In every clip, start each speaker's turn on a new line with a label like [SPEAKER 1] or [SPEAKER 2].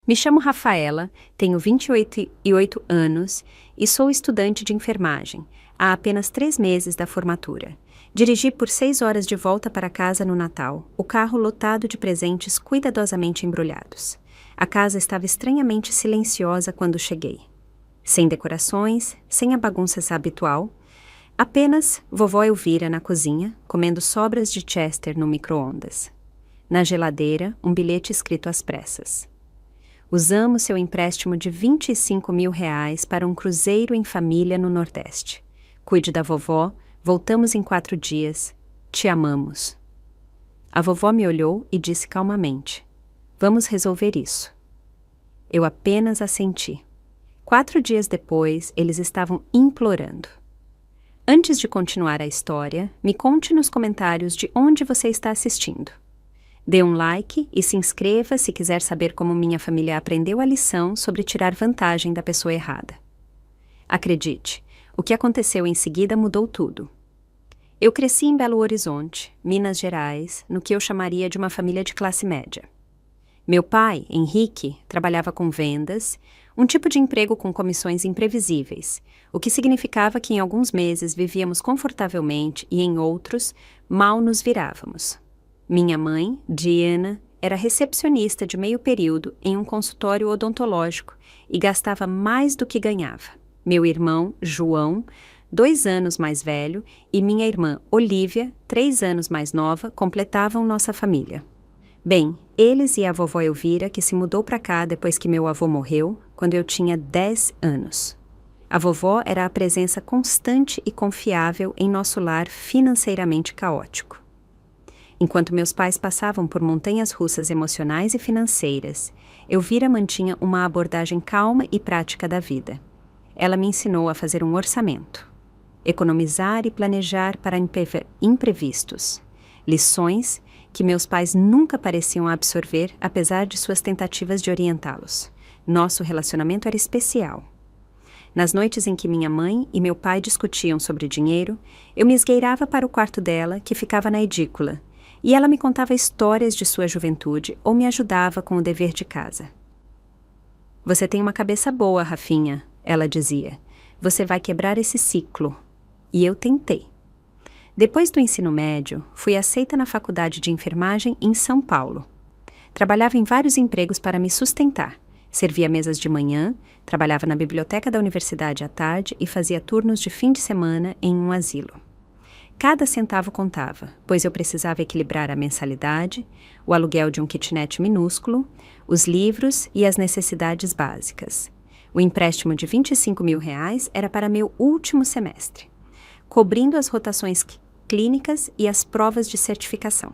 [SPEAKER 1] Me chamo Rafaela, tenho 28 anos e sou estudante de enfermagem, há apenas 3 meses da formatura. Dirigi por 6 horas de volta para casa no Natal, o carro lotado de presentes cuidadosamente embrulhados. A casa estava estranhamente silenciosa quando cheguei. Sem decorações, sem a bagunça habitual, apenas vovó Elvira na cozinha, comendo sobras de Chester no micro-ondas. Na geladeira, um bilhete escrito às pressas. Usamos seu empréstimo de R$ 25 mil para um cruzeiro em família no Nordeste. Cuide da vovó, voltamos em 4 dias. Te amamos. A vovó me olhou e disse calmamente: vamos resolver isso. Eu apenas assenti. 4 dias depois, eles estavam implorando. Antes de continuar a história, me conte nos comentários de onde você está assistindo. Dê um like e se inscreva se quiser saber como minha família aprendeu a lição sobre tirar vantagem da pessoa errada. Acredite, o que aconteceu em seguida mudou tudo. Eu cresci em Belo Horizonte, Minas Gerais, no que eu chamaria de uma família de classe média. Meu pai, Henrique, trabalhava com vendas, um tipo de emprego com comissões imprevisíveis, o que significava que em alguns meses vivíamos confortavelmente e em outros, mal nos virávamos. Minha mãe, Diana, era recepcionista de meio período em um consultório odontológico e gastava mais do que ganhava. Meu irmão, João, 2 anos mais velho, e minha irmã, Olívia, 3 anos mais nova, completavam nossa família. Bem, eles e a vovó Elvira, que se mudou para cá depois que meu avô morreu, quando eu tinha 10 anos. A vovó era a presença constante e confiável em nosso lar financeiramente caótico. Enquanto meus pais passavam por montanhas russas emocionais e financeiras, Elvira mantinha uma abordagem calma e prática da vida. Ela me ensinou a fazer um orçamento, economizar e planejar para imprevistos, lições que meus pais nunca pareciam absorver, apesar de suas tentativas de orientá-los. Nosso relacionamento era especial. Nas noites em que minha mãe e meu pai discutiam sobre dinheiro, eu me esgueirava para o quarto dela, que ficava na edícula, e ela me contava histórias de sua juventude ou me ajudava com o dever de casa. Você tem uma cabeça boa, Rafinha, ela dizia. Você vai quebrar esse ciclo. E eu tentei. Depois do ensino médio, fui aceita na faculdade de enfermagem em São Paulo. Trabalhava em vários empregos para me sustentar. Servia mesas de manhã, trabalhava na biblioteca da universidade à tarde e fazia turnos de fim de semana em um asilo. Cada centavo contava, pois eu precisava equilibrar a mensalidade, o aluguel de um kitnet minúsculo, os livros e as necessidades básicas. O empréstimo de R$ 25 mil era para meu último semestre, cobrindo as rotações clínicas e as provas de certificação.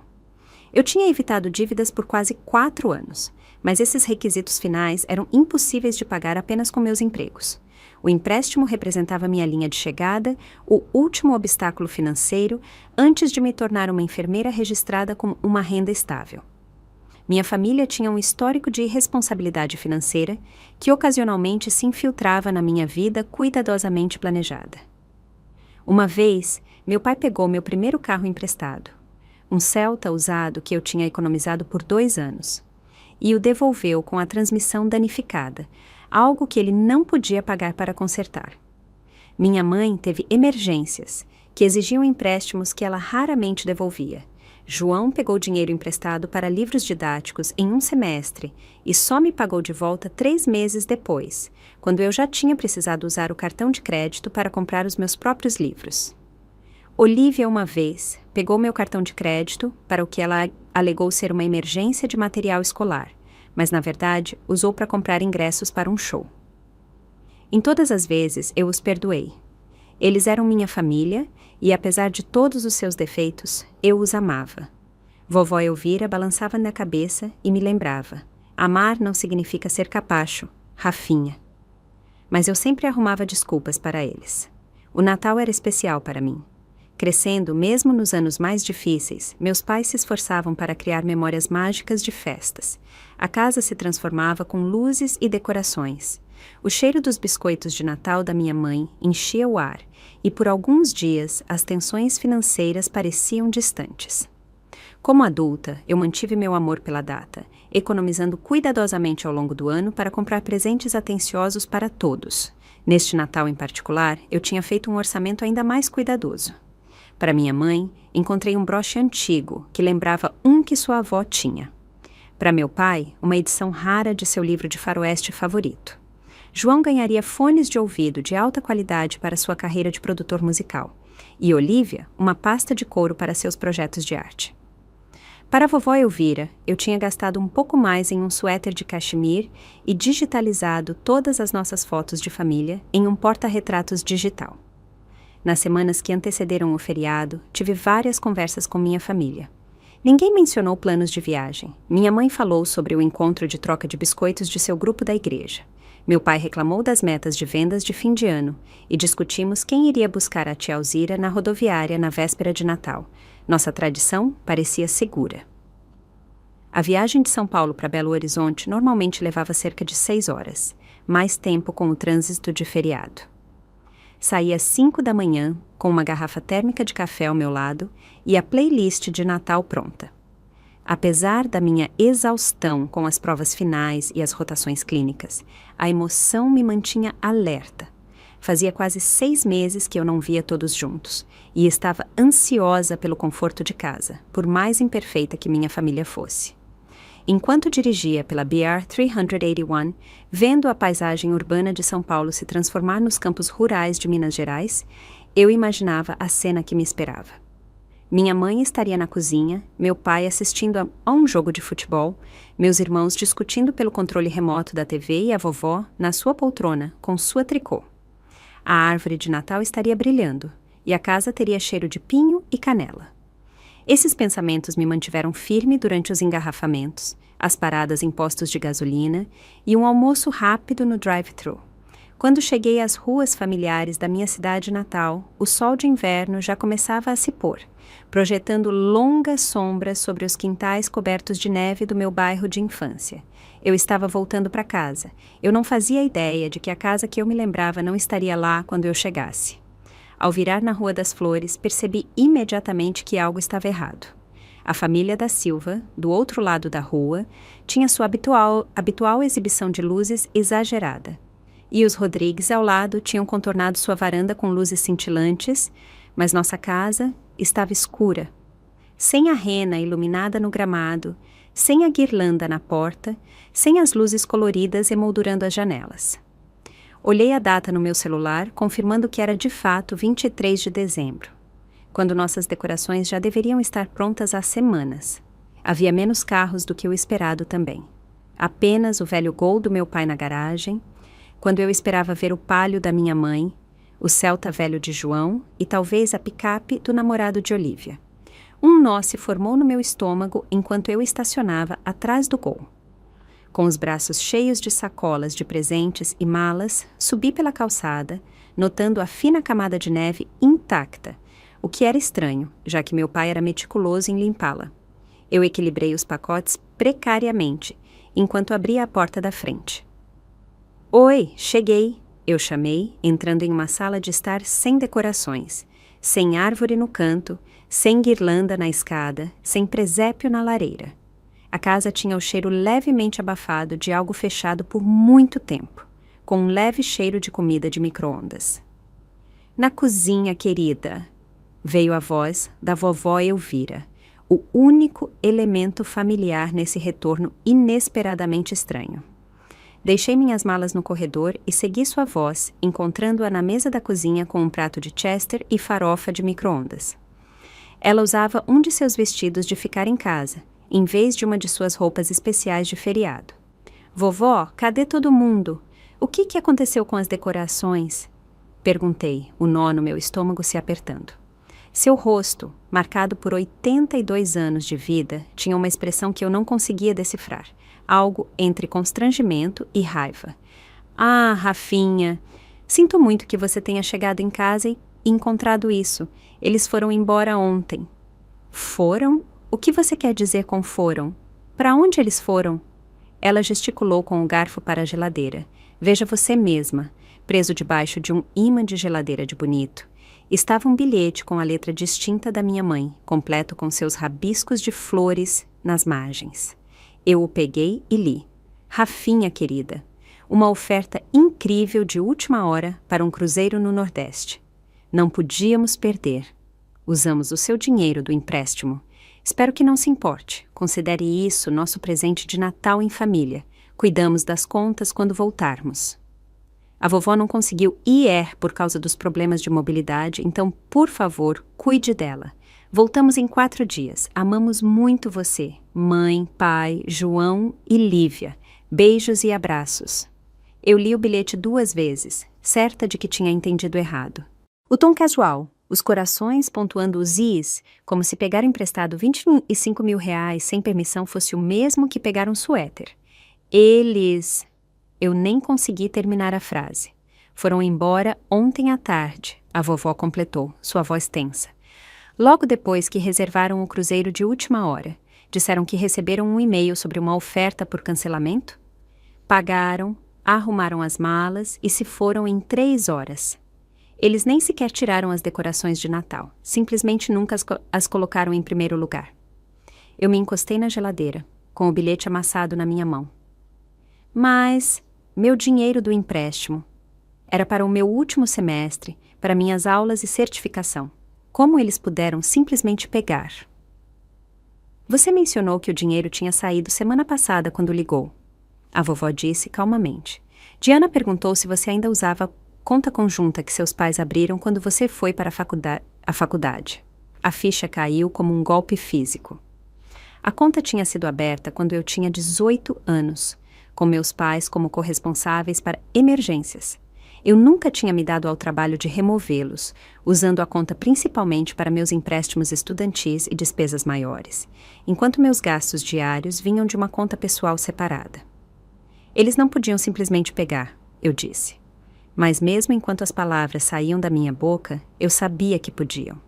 [SPEAKER 1] Eu tinha evitado dívidas por quase 4 anos, mas esses requisitos finais eram impossíveis de pagar apenas com meus empregos. O empréstimo representava minha linha de chegada, o último obstáculo financeiro, antes de me tornar uma enfermeira registrada com uma renda estável. Minha família tinha um histórico de irresponsabilidade financeira que ocasionalmente se infiltrava na minha vida cuidadosamente planejada. Uma vez, meu pai pegou meu primeiro carro emprestado, um Celta usado que eu tinha economizado por 2 anos, e o devolveu com a transmissão danificada, algo que ele não podia pagar para consertar. Minha mãe teve emergências que exigiam empréstimos que ela raramente devolvia. João pegou dinheiro emprestado para livros didáticos em um semestre e só me pagou de volta 3 meses depois, quando eu já tinha precisado usar o cartão de crédito para comprar os meus próprios livros. Olívia, uma vez, pegou meu cartão de crédito para o que ela alegou ser uma emergência de material escolar, mas, na verdade, usou para comprar ingressos para um show. Em todas as vezes, eu os perdoei. Eles eram minha família e, apesar de todos os seus defeitos, eu os amava. Vovó Elvira balançava na cabeça e me lembrava: amar não significa ser capacho, Rafinha. Mas eu sempre arrumava desculpas para eles. O Natal era especial para mim. Crescendo, mesmo nos anos mais difíceis, meus pais se esforçavam para criar memórias mágicas de festas. A casa se transformava com luzes e decorações. O cheiro dos biscoitos de Natal da minha mãe enchia o ar, e por alguns dias as tensões financeiras pareciam distantes. Como adulta, eu mantive meu amor pela data, economizando cuidadosamente ao longo do ano para comprar presentes atenciosos para todos. Neste Natal em particular, eu tinha feito um orçamento ainda mais cuidadoso. Para minha mãe, encontrei um broche antigo que lembrava um que sua avó tinha. Para meu pai, uma edição rara de seu livro de faroeste favorito. João ganharia fones de ouvido de alta qualidade para sua carreira de produtor musical. E Olívia, uma pasta de couro para seus projetos de arte. Para a vovó Elvira, eu tinha gastado um pouco mais em um suéter de cachemir e digitalizado todas as nossas fotos de família em um porta-retratos digital. Nas semanas que antecederam o feriado, tive várias conversas com minha família. Ninguém mencionou planos de viagem. Minha mãe falou sobre o encontro de troca de biscoitos de seu grupo da igreja. Meu pai reclamou das metas de vendas de fim de ano e discutimos quem iria buscar a tia Alzira na rodoviária na véspera de Natal. Nossa tradição parecia segura. A viagem de São Paulo para Belo Horizonte normalmente levava cerca de 6 horas, mais tempo com o trânsito de feriado. Saí às 5 da manhã, com uma garrafa térmica de café ao meu lado e a playlist de Natal pronta. Apesar da minha exaustão com as provas finais e as rotações clínicas, a emoção me mantinha alerta. Fazia quase 6 meses que eu não via todos juntos e estava ansiosa pelo conforto de casa, por mais imperfeita que minha família fosse. Enquanto dirigia pela BR-381, vendo a paisagem urbana de São Paulo se transformar nos campos rurais de Minas Gerais, eu imaginava a cena que me esperava. Minha mãe estaria na cozinha, meu pai assistindo a um jogo de futebol, meus irmãos discutindo pelo controle remoto da TV e a vovó na sua poltrona, com sua tricô. A árvore de Natal estaria brilhando e a casa teria cheiro de pinho e canela. Esses pensamentos me mantiveram firme durante os engarrafamentos, as paradas em postos de gasolina e um almoço rápido no drive-thru. Quando cheguei às ruas familiares da minha cidade natal, o sol de inverno já começava a se pôr, projetando longas sombras sobre os quintais cobertos de neve do meu bairro de infância. Eu estava voltando para casa. Eu não fazia ideia de que a casa que eu me lembrava não estaria lá quando eu chegasse. Ao virar na Rua das Flores, percebi imediatamente que algo estava errado. A família da Silva, do outro lado da rua, tinha sua habitual exibição de luzes exagerada. E os Rodrigues ao lado tinham contornado sua varanda com luzes cintilantes, mas nossa casa estava escura. Sem a rena iluminada no gramado, sem a guirlanda na porta, sem as luzes coloridas emoldurando as janelas. Olhei a data no meu celular, confirmando que era de fato 23 de dezembro, quando nossas decorações já deveriam estar prontas há semanas. Havia menos carros do que o esperado também. Apenas o velho Gol do meu pai na garagem, quando eu esperava ver o Palio da minha mãe, o Celta velho de João e talvez a picape do namorado de Olívia. Um nó se formou no meu estômago enquanto eu estacionava atrás do Gol. Com os braços cheios de sacolas de presentes e malas, subi pela calçada, notando a fina camada de neve intacta, o que era estranho, já que meu pai era meticuloso em limpá-la. Eu equilibrei os pacotes precariamente, enquanto abria a porta da frente. "Oi, cheguei!" eu chamei, entrando em uma sala de estar sem decorações, sem árvore no canto, sem guirlanda na escada, sem presépio na lareira. A casa tinha o cheiro levemente abafado de algo fechado por muito tempo, com um leve cheiro de comida de micro-ondas. "Na cozinha, querida", veio a voz da vovó Elvira, o único elemento familiar nesse retorno inesperadamente estranho. Deixei minhas malas no corredor e segui sua voz, encontrando-a na mesa da cozinha com um prato de Chester e farofa de micro-ondas. Ela usava um de seus vestidos de ficar em casa, em vez de uma de suas roupas especiais de feriado. "Vovó, cadê todo mundo? O que aconteceu com as decorações?" perguntei, o nó no meu estômago se apertando. Seu rosto, marcado por 82 anos de vida, tinha uma expressão que eu não conseguia decifrar, algo entre constrangimento e raiva. "Ah, Rafinha, sinto muito que você tenha chegado em casa e encontrado isso. Eles foram embora ontem." "Foram? O que você quer dizer com foram? Para onde eles foram?" Ela gesticulou com o garfo para a geladeira. "Veja você mesma." Preso debaixo de um ímã de geladeira de bonito, estava um bilhete com a letra distinta da minha mãe, completo com seus rabiscos de flores nas margens. Eu o peguei e li. Rafinha, querida. Uma oferta incrível de última hora para um cruzeiro no Nordeste. Não podíamos perder. Usamos o seu dinheiro do empréstimo. Espero que não se importe. Considere isso nosso presente de Natal em família. Cuidamos das contas quando voltarmos. A vovó não conseguiu ir por causa dos problemas de mobilidade, então, por favor, cuide dela. Voltamos em 4 dias. Amamos muito você, mãe, pai, João e Lívia. Beijos e abraços. Eu li o bilhete 2 vezes, certa de que tinha entendido errado. O tom casual, os corações pontuando os is, como se pegar emprestado R$ 25 mil sem permissão fosse o mesmo que pegar um suéter. Eles... Eu nem consegui terminar a frase. Foram embora ontem à tarde, a vovó completou, sua voz tensa. Logo depois que reservaram o cruzeiro de última hora, disseram que receberam um e-mail sobre uma oferta por cancelamento. Pagaram, arrumaram as malas e se foram em 3 horas. Eles nem sequer tiraram as decorações de Natal, simplesmente nunca as colocaram em primeiro lugar. Eu me encostei na geladeira, com o bilhete amassado na minha mão. Mas meu dinheiro do empréstimo era para o meu último semestre, para minhas aulas e certificação. Como eles puderam simplesmente pegar? Você mencionou que o dinheiro tinha saído semana passada quando ligou. A vovó disse calmamente. Diana perguntou se você ainda usava a conta conjunta que seus pais abriram quando você foi para a faculdade. A ficha caiu como um golpe físico. A conta tinha sido aberta quando eu tinha 18 anos, com meus pais como corresponsáveis para emergências. Eu nunca tinha me dado ao trabalho de removê-los, usando a conta principalmente para meus empréstimos estudantis e despesas maiores, enquanto meus gastos diários vinham de uma conta pessoal separada. Eles não podiam simplesmente pegar, eu disse. Mas mesmo enquanto as palavras saíam da minha boca, eu sabia que podiam.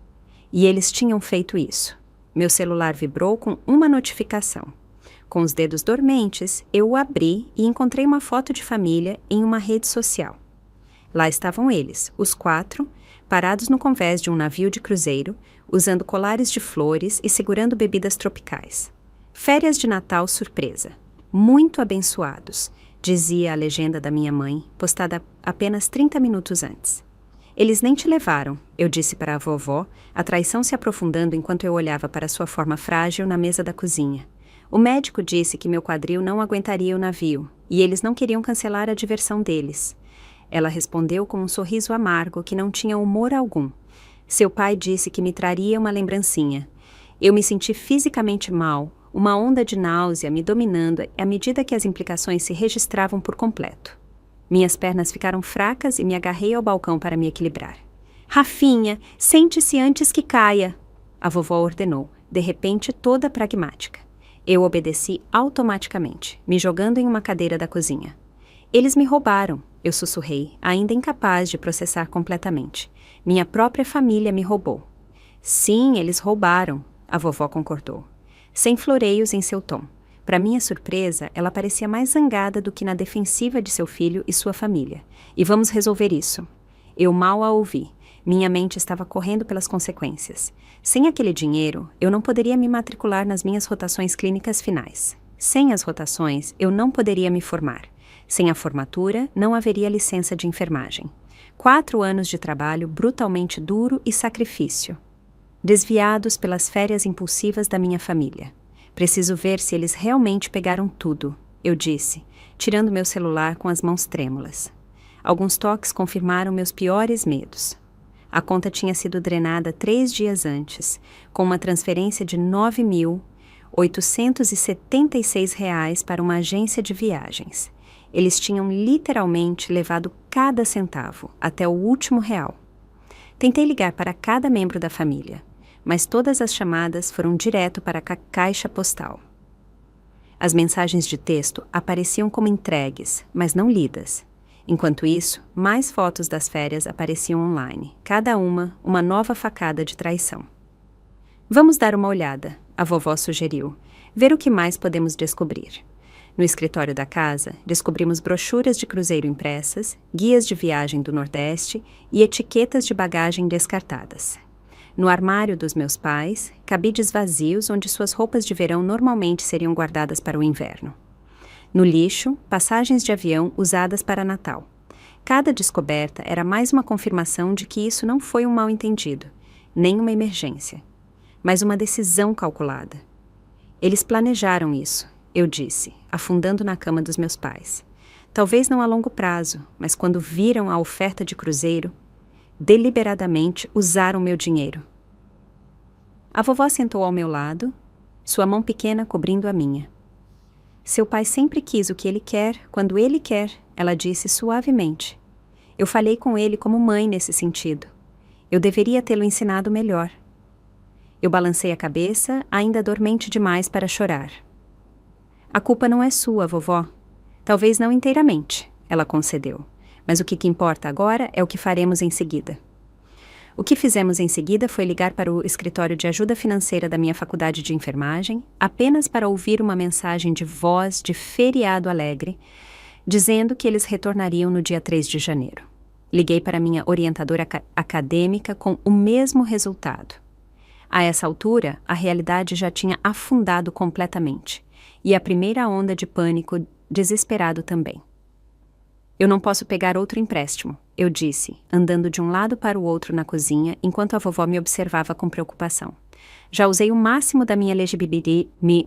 [SPEAKER 1] E eles tinham feito isso. Meu celular vibrou com uma notificação. Com os dedos dormentes, eu o abri e encontrei uma foto de família em uma rede social. Lá estavam eles, os 4, parados no convés de um navio de cruzeiro, usando colares de flores e segurando bebidas tropicais. Férias de Natal surpresa. Muito abençoados, dizia a legenda da minha mãe, postada apenas 30 minutos antes. Eles nem te levaram, eu disse para a vovó, a traição se aprofundando enquanto eu olhava para sua forma frágil na mesa da cozinha. O médico disse que meu quadril não aguentaria o navio, e eles não queriam cancelar a diversão deles. Ela respondeu com um sorriso amargo que não tinha humor algum. Seu pai disse que me traria uma lembrancinha. Eu me senti fisicamente mal, uma onda de náusea me dominando à medida que as implicações se registravam por completo. Minhas pernas ficaram fracas e me agarrei ao balcão para me equilibrar. Rafinha, sente-se antes que caia, a vovó ordenou, de repente toda pragmática. Eu obedeci automaticamente, me jogando em uma cadeira da cozinha. Eles me roubaram, eu sussurrei, ainda incapaz de processar completamente. Minha própria família me roubou. Sim, eles roubaram, a vovó concordou, sem floreios em seu tom. Para minha surpresa, ela parecia mais zangada do que na defensiva de seu filho e sua família. E vamos resolver isso. Eu mal a ouvi. Minha mente estava correndo pelas consequências. Sem aquele dinheiro, eu não poderia me matricular nas minhas rotações clínicas finais. Sem as rotações, eu não poderia me formar. Sem a formatura, não haveria licença de enfermagem. 4 anos de trabalho brutalmente duro e sacrifício. Desviados pelas férias impulsivas da minha família. Preciso ver se eles realmente pegaram tudo, eu disse, tirando meu celular com as mãos trêmulas. Alguns toques confirmaram meus piores medos. A conta tinha sido drenada 3 dias antes, com uma transferência de R$ 9.876 para uma agência de viagens. Eles tinham literalmente levado cada centavo, até o último real. Tentei ligar para cada membro da família, mas todas as chamadas foram direto para a caixa postal. As mensagens de texto apareciam como entregues, mas não lidas. Enquanto isso, mais fotos das férias apareciam online, cada uma nova facada de traição. Vamos dar uma olhada, a vovó sugeriu, ver o que mais podemos descobrir. No escritório da casa, descobrimos brochuras de cruzeiro impressas, guias de viagem do Nordeste e etiquetas de bagagem descartadas. No armário dos meus pais, cabides vazios onde suas roupas de verão normalmente seriam guardadas para o inverno. No lixo, passagens de avião usadas para Natal. Cada descoberta era mais uma confirmação de que isso não foi um mal-entendido, nem uma emergência, mas uma decisão calculada. Eles planejaram isso, eu disse, afundando na cama dos meus pais. Talvez não a longo prazo, mas quando viram a oferta de cruzeiro, deliberadamente usaram meu dinheiro. A vovó sentou ao meu lado, sua mão pequena cobrindo a minha. Seu pai sempre quis o que ele quer, quando ele quer, ela disse suavemente. Eu falei com ele como mãe nesse sentido. Eu deveria tê-lo ensinado melhor. Eu balancei a cabeça, ainda dormente demais para chorar. A culpa não é sua, vovó. Talvez não inteiramente, ela concedeu. Mas o que importa agora é o que faremos em seguida. O que fizemos em seguida foi ligar para o escritório de ajuda financeira da minha faculdade de enfermagem, apenas para ouvir uma mensagem de voz de feriado alegre, dizendo que eles retornariam no dia 3 de janeiro. Liguei para minha orientadora acadêmica com o mesmo resultado. A essa altura, a realidade já tinha afundado completamente, e a primeira onda de pânico desesperado também. Eu não posso pegar outro empréstimo, eu disse, andando de um lado para o outro na cozinha, enquanto a vovó me observava com preocupação. Já usei o máximo da minha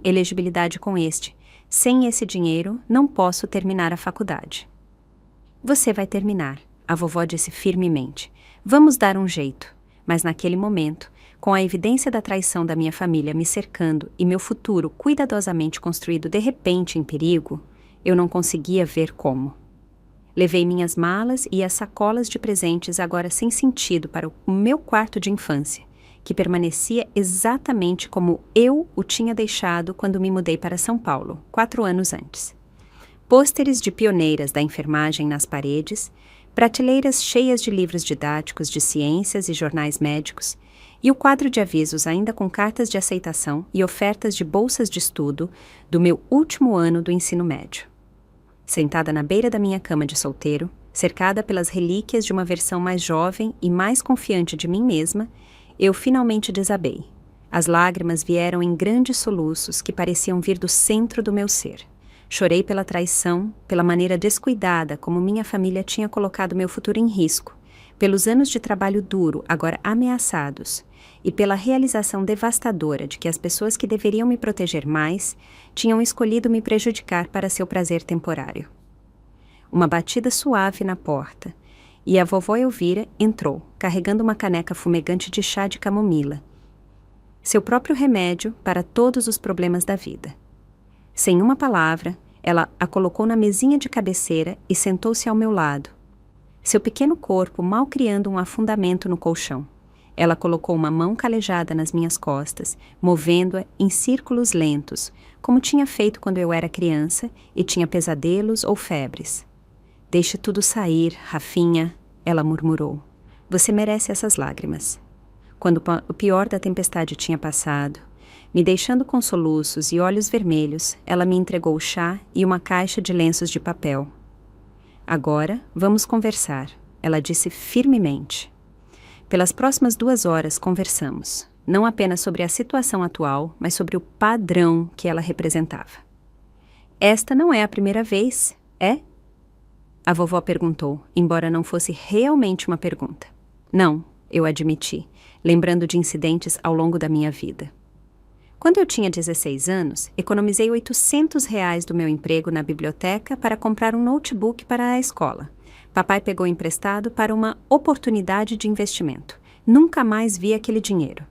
[SPEAKER 1] elegibilidade com este. Sem esse dinheiro, não posso terminar a faculdade. Você vai terminar, a vovó disse firmemente. Vamos dar um jeito. Mas naquele momento, com a evidência da traição da minha família me cercando e meu futuro cuidadosamente construído de repente em perigo, eu não conseguia ver como. Levei minhas malas e as sacolas de presentes agora sem sentido para o meu quarto de infância, que permanecia exatamente como eu o tinha deixado quando me mudei para São Paulo, 4 anos antes. Pôsteres de pioneiras da enfermagem nas paredes, prateleiras cheias de livros didáticos de ciências e jornais médicos, e o quadro de avisos ainda com cartas de aceitação e ofertas de bolsas de estudo do meu último ano do ensino médio. Sentada na beira da minha cama de solteiro, cercada pelas relíquias de uma versão mais jovem e mais confiante de mim mesma, eu finalmente desabei. As lágrimas vieram em grandes soluços que pareciam vir do centro do meu ser. Chorei pela traição, pela maneira descuidada como minha família tinha colocado meu futuro em risco, pelos anos de trabalho duro agora ameaçados, e pela realização devastadora de que as pessoas que deveriam me proteger mais tinham escolhido me prejudicar para seu prazer temporário. Uma batida suave na porta, e a vovó Elvira entrou, carregando uma caneca fumegante de chá de camomila. Seu próprio remédio para todos os problemas da vida. Sem uma palavra, ela a colocou na mesinha de cabeceira e sentou-se ao meu lado. Seu pequeno corpo mal criando um afundamento no colchão. Ela colocou uma mão calejada nas minhas costas, movendo-a em círculos lentos, como tinha feito quando eu era criança e tinha pesadelos ou febres. Deixe tudo sair, Rafinha, ela murmurou. Você merece essas lágrimas. Quando o pior da tempestade tinha passado, me deixando com soluços e olhos vermelhos, ela me entregou o chá e uma caixa de lenços de papel. Agora, vamos conversar, ela disse firmemente. Pelas próximas 2 horas conversamos, não apenas sobre a situação atual, mas sobre o padrão que ela representava. Esta não é a primeira vez, é? A vovó perguntou, embora não fosse realmente uma pergunta. Não, eu admiti, lembrando de incidentes ao longo da minha vida. Quando eu tinha 16 anos, economizei R$800 do meu emprego na biblioteca para comprar um notebook para a escola. Papai pegou emprestado para uma oportunidade de investimento. Nunca mais vi aquele dinheiro.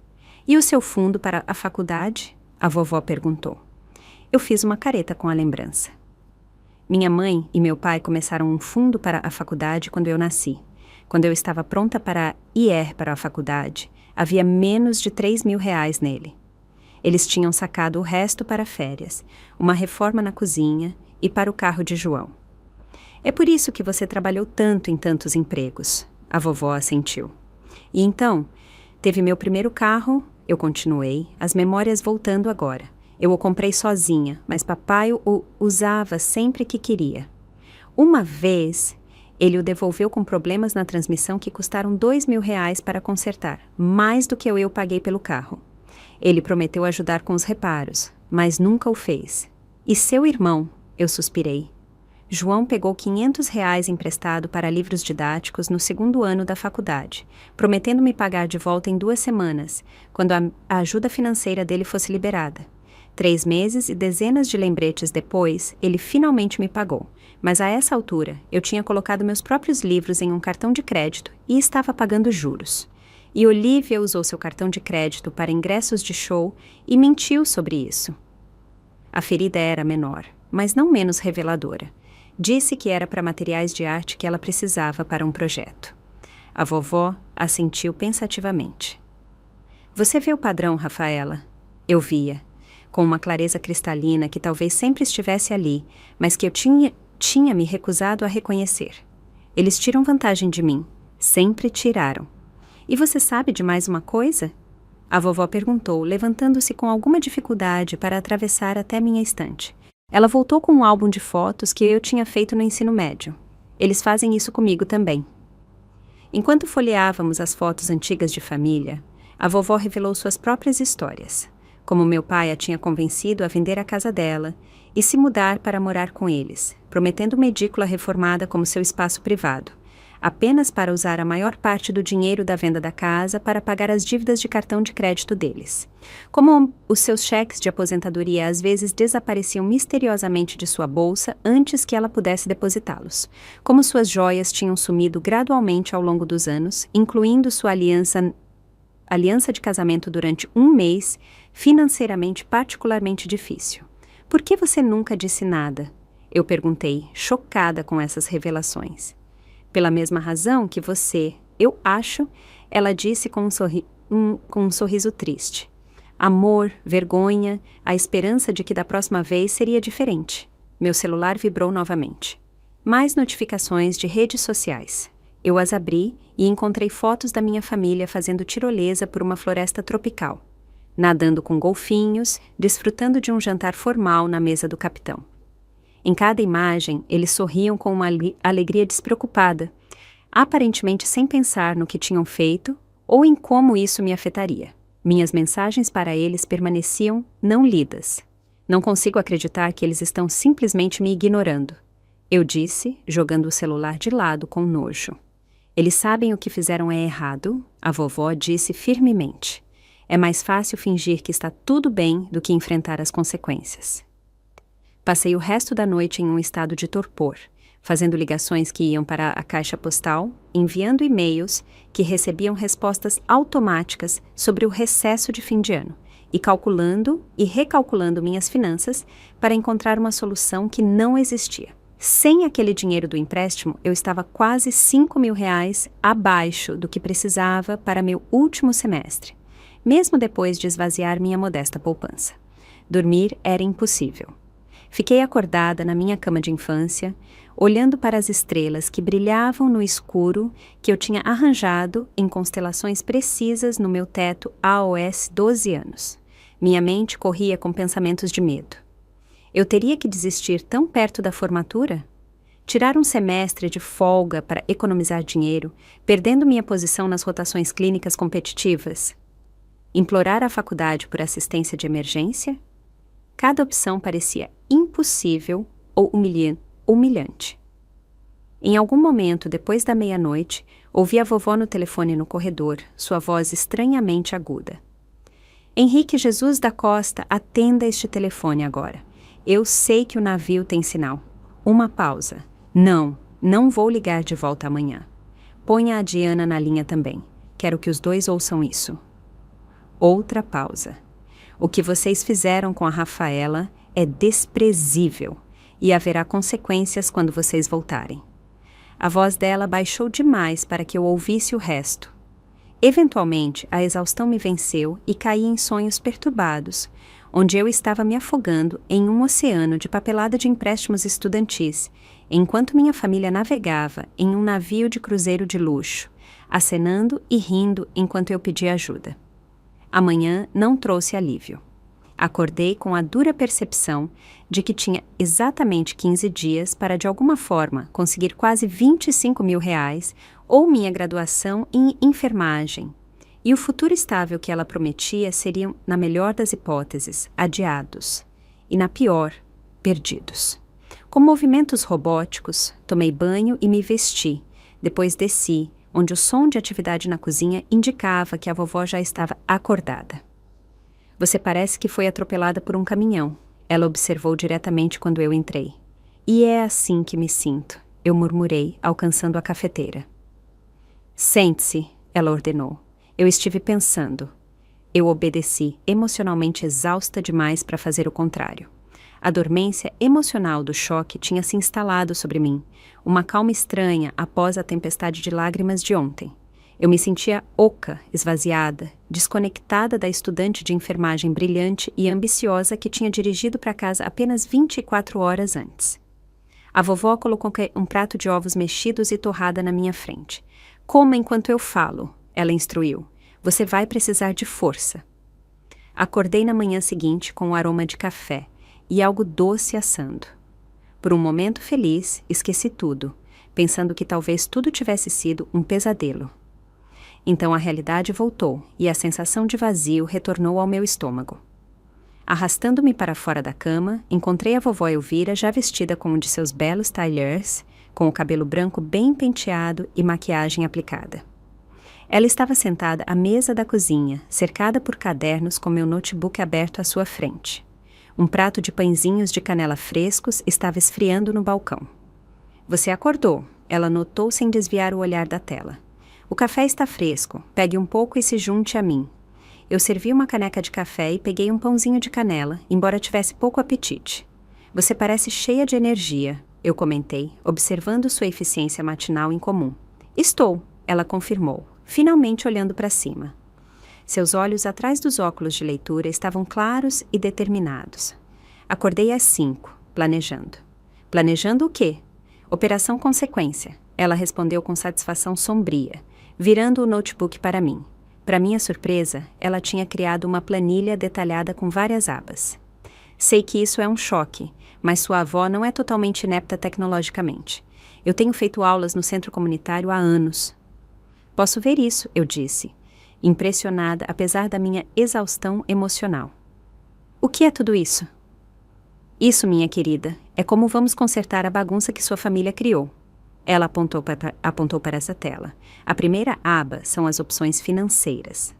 [SPEAKER 1] E o seu fundo para a faculdade? A vovó perguntou. Eu fiz uma careta com a lembrança. Minha mãe e meu pai começaram um fundo para a faculdade quando eu nasci. Quando eu estava pronta para ir para a faculdade, havia menos de R$3.000 nele. Eles tinham sacado o resto para férias, uma reforma na cozinha e para o carro de João. É por isso que você trabalhou tanto em tantos empregos, a vovó assentiu. E então, teve meu primeiro carro, eu continuei, as memórias voltando agora. Eu o comprei sozinha, mas papai o usava sempre que queria. Uma vez, Ele o devolveu com problemas na transmissão que custaram R$ 2.000 para consertar, mais do que eu paguei pelo carro. Ele prometeu ajudar com os reparos, mas nunca o fez. E seu irmão? Eu suspirei. João pegou R$ 500 emprestado para livros didáticos no segundo ano da faculdade, prometendo me pagar de volta em 2 semanas, quando a ajuda financeira dele fosse liberada. 3 meses e dezenas de lembretes depois, ele finalmente me pagou, mas a essa altura eu tinha colocado meus próprios livros em um cartão de crédito e estava pagando juros. E Olivia usou seu cartão de crédito para ingressos de show e mentiu sobre isso. A ferida era menor, mas não menos reveladora. Disse que era para materiais de arte que ela precisava para um projeto. A vovó assentiu pensativamente. Você vê o padrão, Rafaela? Eu via, com uma clareza cristalina que talvez sempre estivesse ali, mas que eu tinha me recusado a reconhecer. Eles tiram vantagem de mim. Sempre tiraram. E você sabe de mais uma coisa? A vovó perguntou, levantando-se com alguma dificuldade para atravessar até minha estante. Ela voltou com um álbum de fotos que eu tinha feito no ensino médio. Eles fazem isso comigo também. Enquanto folheávamos as fotos antigas de família, a vovó revelou suas próprias histórias. Como meu pai a tinha convencido a vender a casa dela e se mudar para morar com eles, prometendo uma edícula reformada como seu espaço privado, apenas para usar a maior parte do dinheiro da venda da casa para pagar as dívidas de cartão de crédito deles. Como os seus cheques de aposentadoria às vezes desapareciam misteriosamente de sua bolsa antes que ela pudesse depositá-los. Como suas joias tinham sumido gradualmente ao longo dos anos, incluindo sua aliança de casamento durante 1 mês, financeiramente particularmente difícil. Por que você nunca disse nada? Eu perguntei, chocada com essas revelações. Pela mesma razão que você, eu acho, ela disse com um sorriso triste. Amor, vergonha, a esperança de que da próxima vez seria diferente. Meu celular vibrou novamente. Mais notificações de redes sociais. Eu as abri e encontrei fotos da minha família fazendo tirolesa por uma floresta tropical, nadando com golfinhos, desfrutando de um jantar formal na mesa do capitão. Em cada imagem, eles sorriam com uma alegria despreocupada, aparentemente sem pensar no que tinham feito ou em como isso me afetaria. Minhas mensagens para eles permaneciam não lidas. Não consigo acreditar que eles estão simplesmente me ignorando. Eu disse, jogando o celular de lado com nojo. Eles sabem o que fizeram é errado, a vovó disse firmemente. É mais fácil fingir que está tudo bem do que enfrentar as consequências. Passei o resto da noite em um estado de torpor, fazendo ligações que iam para a caixa postal, enviando e-mails que recebiam respostas automáticas sobre o recesso de fim de ano, e calculando e recalculando minhas finanças para encontrar uma solução que não existia. Sem aquele dinheiro do empréstimo, eu estava quase R$ 5.000 abaixo do que precisava para meu último semestre, mesmo depois de esvaziar minha modesta poupança. Dormir era impossível. Fiquei acordada na minha cama de infância, olhando para as estrelas que brilhavam no escuro que eu tinha arranjado em constelações precisas no meu teto aos 12 anos. Minha mente corria com pensamentos de medo. Eu teria que desistir tão perto da formatura? Tirar um semestre de folga para economizar dinheiro, perdendo minha posição nas rotações clínicas competitivas? Implorar a faculdade por assistência de emergência? Cada opção parecia impossível ou humilhante. Em algum momento, depois da meia-noite, ouvi a vovó no telefone no corredor, sua voz estranhamente aguda. Henrique Jesus da Costa, atenda este telefone agora. Eu sei que o navio tem sinal. Uma pausa. Não vou ligar de volta amanhã. Ponha a Diana na linha também. Quero que os dois ouçam isso. Outra pausa. O que vocês fizeram com a Rafaela é desprezível e haverá consequências quando vocês voltarem. A voz dela baixou demais para que eu ouvisse o resto. Eventualmente, a exaustão me venceu e caí em sonhos perturbados, onde eu estava me afogando em um oceano de papelada de empréstimos estudantis, enquanto minha família navegava em um navio de cruzeiro de luxo, acenando e rindo enquanto eu pedia ajuda. A manhã não trouxe alívio. Acordei com a dura percepção de que tinha exatamente 15 dias para, de alguma forma, conseguir quase R$ 25.000 ou minha graduação em enfermagem. E o futuro estável que ela prometia seriam, na melhor das hipóteses, adiados. E na pior, perdidos. Com movimentos robóticos, tomei banho e me vesti. Depois desci, onde o som de atividade na cozinha indicava que a vovó já estava acordada. Você parece que foi atropelada por um caminhão, ela observou diretamente quando eu entrei. E é assim que me sinto, eu murmurei, alcançando a cafeteira. Sente-se, ela ordenou. Eu estive pensando. Eu obedeci, emocionalmente exausta demais para fazer o contrário. A dormência emocional do choque tinha se instalado sobre mim, uma calma estranha após a tempestade de lágrimas de ontem. Eu me sentia oca, esvaziada, desconectada da estudante de enfermagem brilhante e ambiciosa que tinha dirigido para casa apenas 24 horas antes. A vovó colocou um prato de ovos mexidos e torrada na minha frente. Coma enquanto eu falo, ela instruiu. Você vai precisar de força. Acordei na manhã seguinte com o aroma de café e algo doce assando. Por um momento feliz, esqueci tudo, pensando que talvez tudo tivesse sido um pesadelo. Então a realidade voltou e a sensação de vazio retornou ao meu estômago. Arrastando-me para fora da cama, encontrei a vovó Elvira já vestida com um de seus belos tailleurs, com o cabelo branco bem penteado e maquiagem aplicada. Ela estava sentada à mesa da cozinha, cercada por cadernos com meu notebook aberto à sua frente. Um prato de pãezinhos de canela frescos estava esfriando no balcão. Você acordou, ela notou sem desviar o olhar da tela. O café está fresco, pegue um pouco e se junte a mim. Eu servi uma caneca de café e peguei um pãozinho de canela, embora tivesse pouco apetite. Você parece cheia de energia, eu comentei, observando sua eficiência matinal incomum. Estou, ela confirmou, finalmente olhando para cima. Seus olhos atrás dos óculos de leitura estavam claros e determinados. Acordei às 5, planejando. Planejando o quê? Operação Consequência, ela respondeu com satisfação sombria, virando o notebook para mim. Para minha surpresa, ela tinha criado uma planilha detalhada com várias abas. Sei que isso é um choque, mas sua avó não é totalmente inepta tecnologicamente. Eu tenho feito aulas no centro comunitário há anos. Posso ver isso, eu disse, impressionada apesar da minha exaustão emocional. O que é tudo isso? Isso, minha querida, é como vamos consertar a bagunça que sua família criou. Ela apontou para essa tela. A primeira aba são as opções financeiras.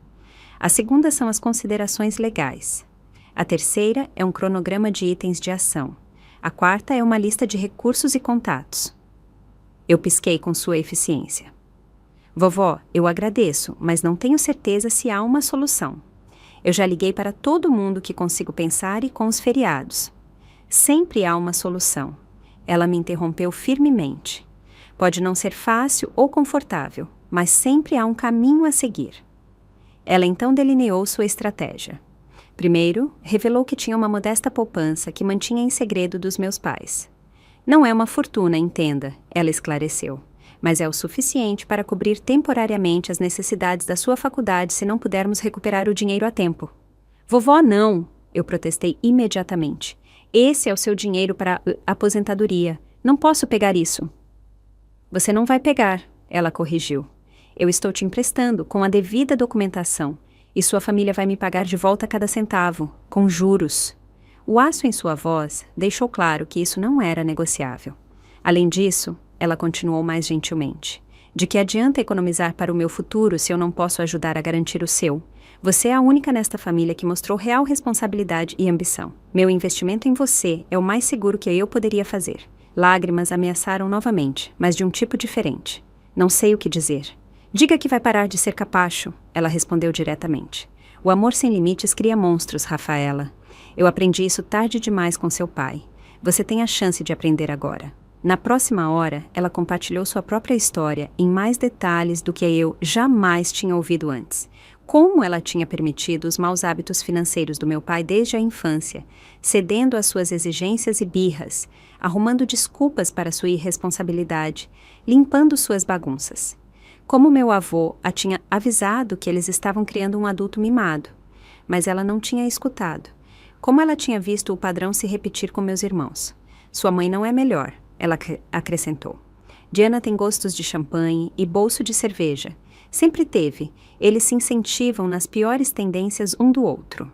[SPEAKER 1] A segunda são as considerações legais. A terceira é um cronograma de itens de ação. A quarta é uma lista de recursos e contatos. Eu pisquei com sua eficiência. Vovó, eu agradeço, mas não tenho certeza se há uma solução. Eu já liguei para todo mundo que consigo pensar e com os feriados. Sempre há uma solução. Ela me interrompeu firmemente. Pode não ser fácil ou confortável, mas sempre há um caminho a seguir. Ela então delineou sua estratégia. Primeiro, revelou que tinha uma modesta poupança que mantinha em segredo dos meus pais. Não é uma fortuna, entenda, ela esclareceu, mas é o suficiente para cobrir temporariamente as necessidades da sua faculdade se não pudermos recuperar o dinheiro a tempo. Vovó, não, eu protestei imediatamente. Esse é o seu dinheiro para a aposentadoria. Não posso pegar isso. Você não vai pegar, ela corrigiu. Eu estou te emprestando com a devida documentação e sua família vai me pagar de volta cada centavo, com juros. O aço em sua voz deixou claro que isso não era negociável. Além disso, ela continuou mais gentilmente. De que adianta economizar para o meu futuro se eu não posso ajudar a garantir o seu? Você é a única nesta família que mostrou real responsabilidade e ambição. Meu investimento em você é o mais seguro que eu poderia fazer. Lágrimas ameaçaram novamente, mas de um tipo diferente. Não sei o que dizer. Diga que vai parar de ser capacho, ela respondeu diretamente. O amor sem limites cria monstros, Rafaela. Eu aprendi isso tarde demais com seu pai. Você tem a chance de aprender agora. Na próxima hora, ela compartilhou sua própria história em mais detalhes do que eu jamais tinha ouvido antes. Como ela tinha permitido os maus hábitos financeiros do meu pai desde a infância, cedendo às suas exigências e birras, arrumando desculpas para sua irresponsabilidade, limpando suas bagunças. Como meu avô a tinha avisado que eles estavam criando um adulto mimado. Mas ela não tinha escutado. Como ela tinha visto o padrão se repetir com meus irmãos. Sua mãe não é melhor, ela acrescentou. Diana tem gostos de champanhe e bolso de cerveja. Sempre teve. Eles se incentivam nas piores tendências um do outro.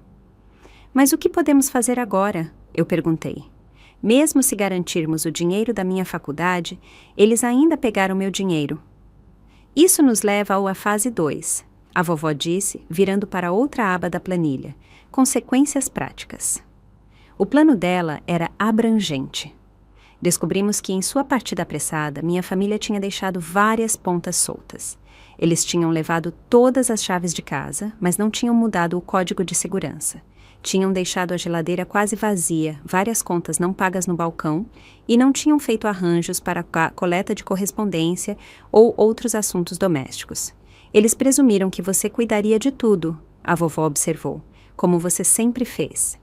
[SPEAKER 1] Mas o que podemos fazer agora? Eu perguntei. Mesmo se garantirmos o dinheiro da minha faculdade, eles ainda pegaram meu dinheiro. Isso nos leva à fase 2, a vovó disse, virando para outra aba da planilha. Consequências práticas. O plano dela era abrangente. Descobrimos que em sua partida apressada, minha família tinha deixado várias pontas soltas. Eles tinham levado todas as chaves de casa, mas não tinham mudado o código de segurança. Tinham deixado a geladeira quase vazia, várias contas não pagas no balcão e não tinham feito arranjos para a coleta de correspondência ou outros assuntos domésticos. Eles presumiram que você cuidaria de tudo, a vovó observou, como você sempre fez.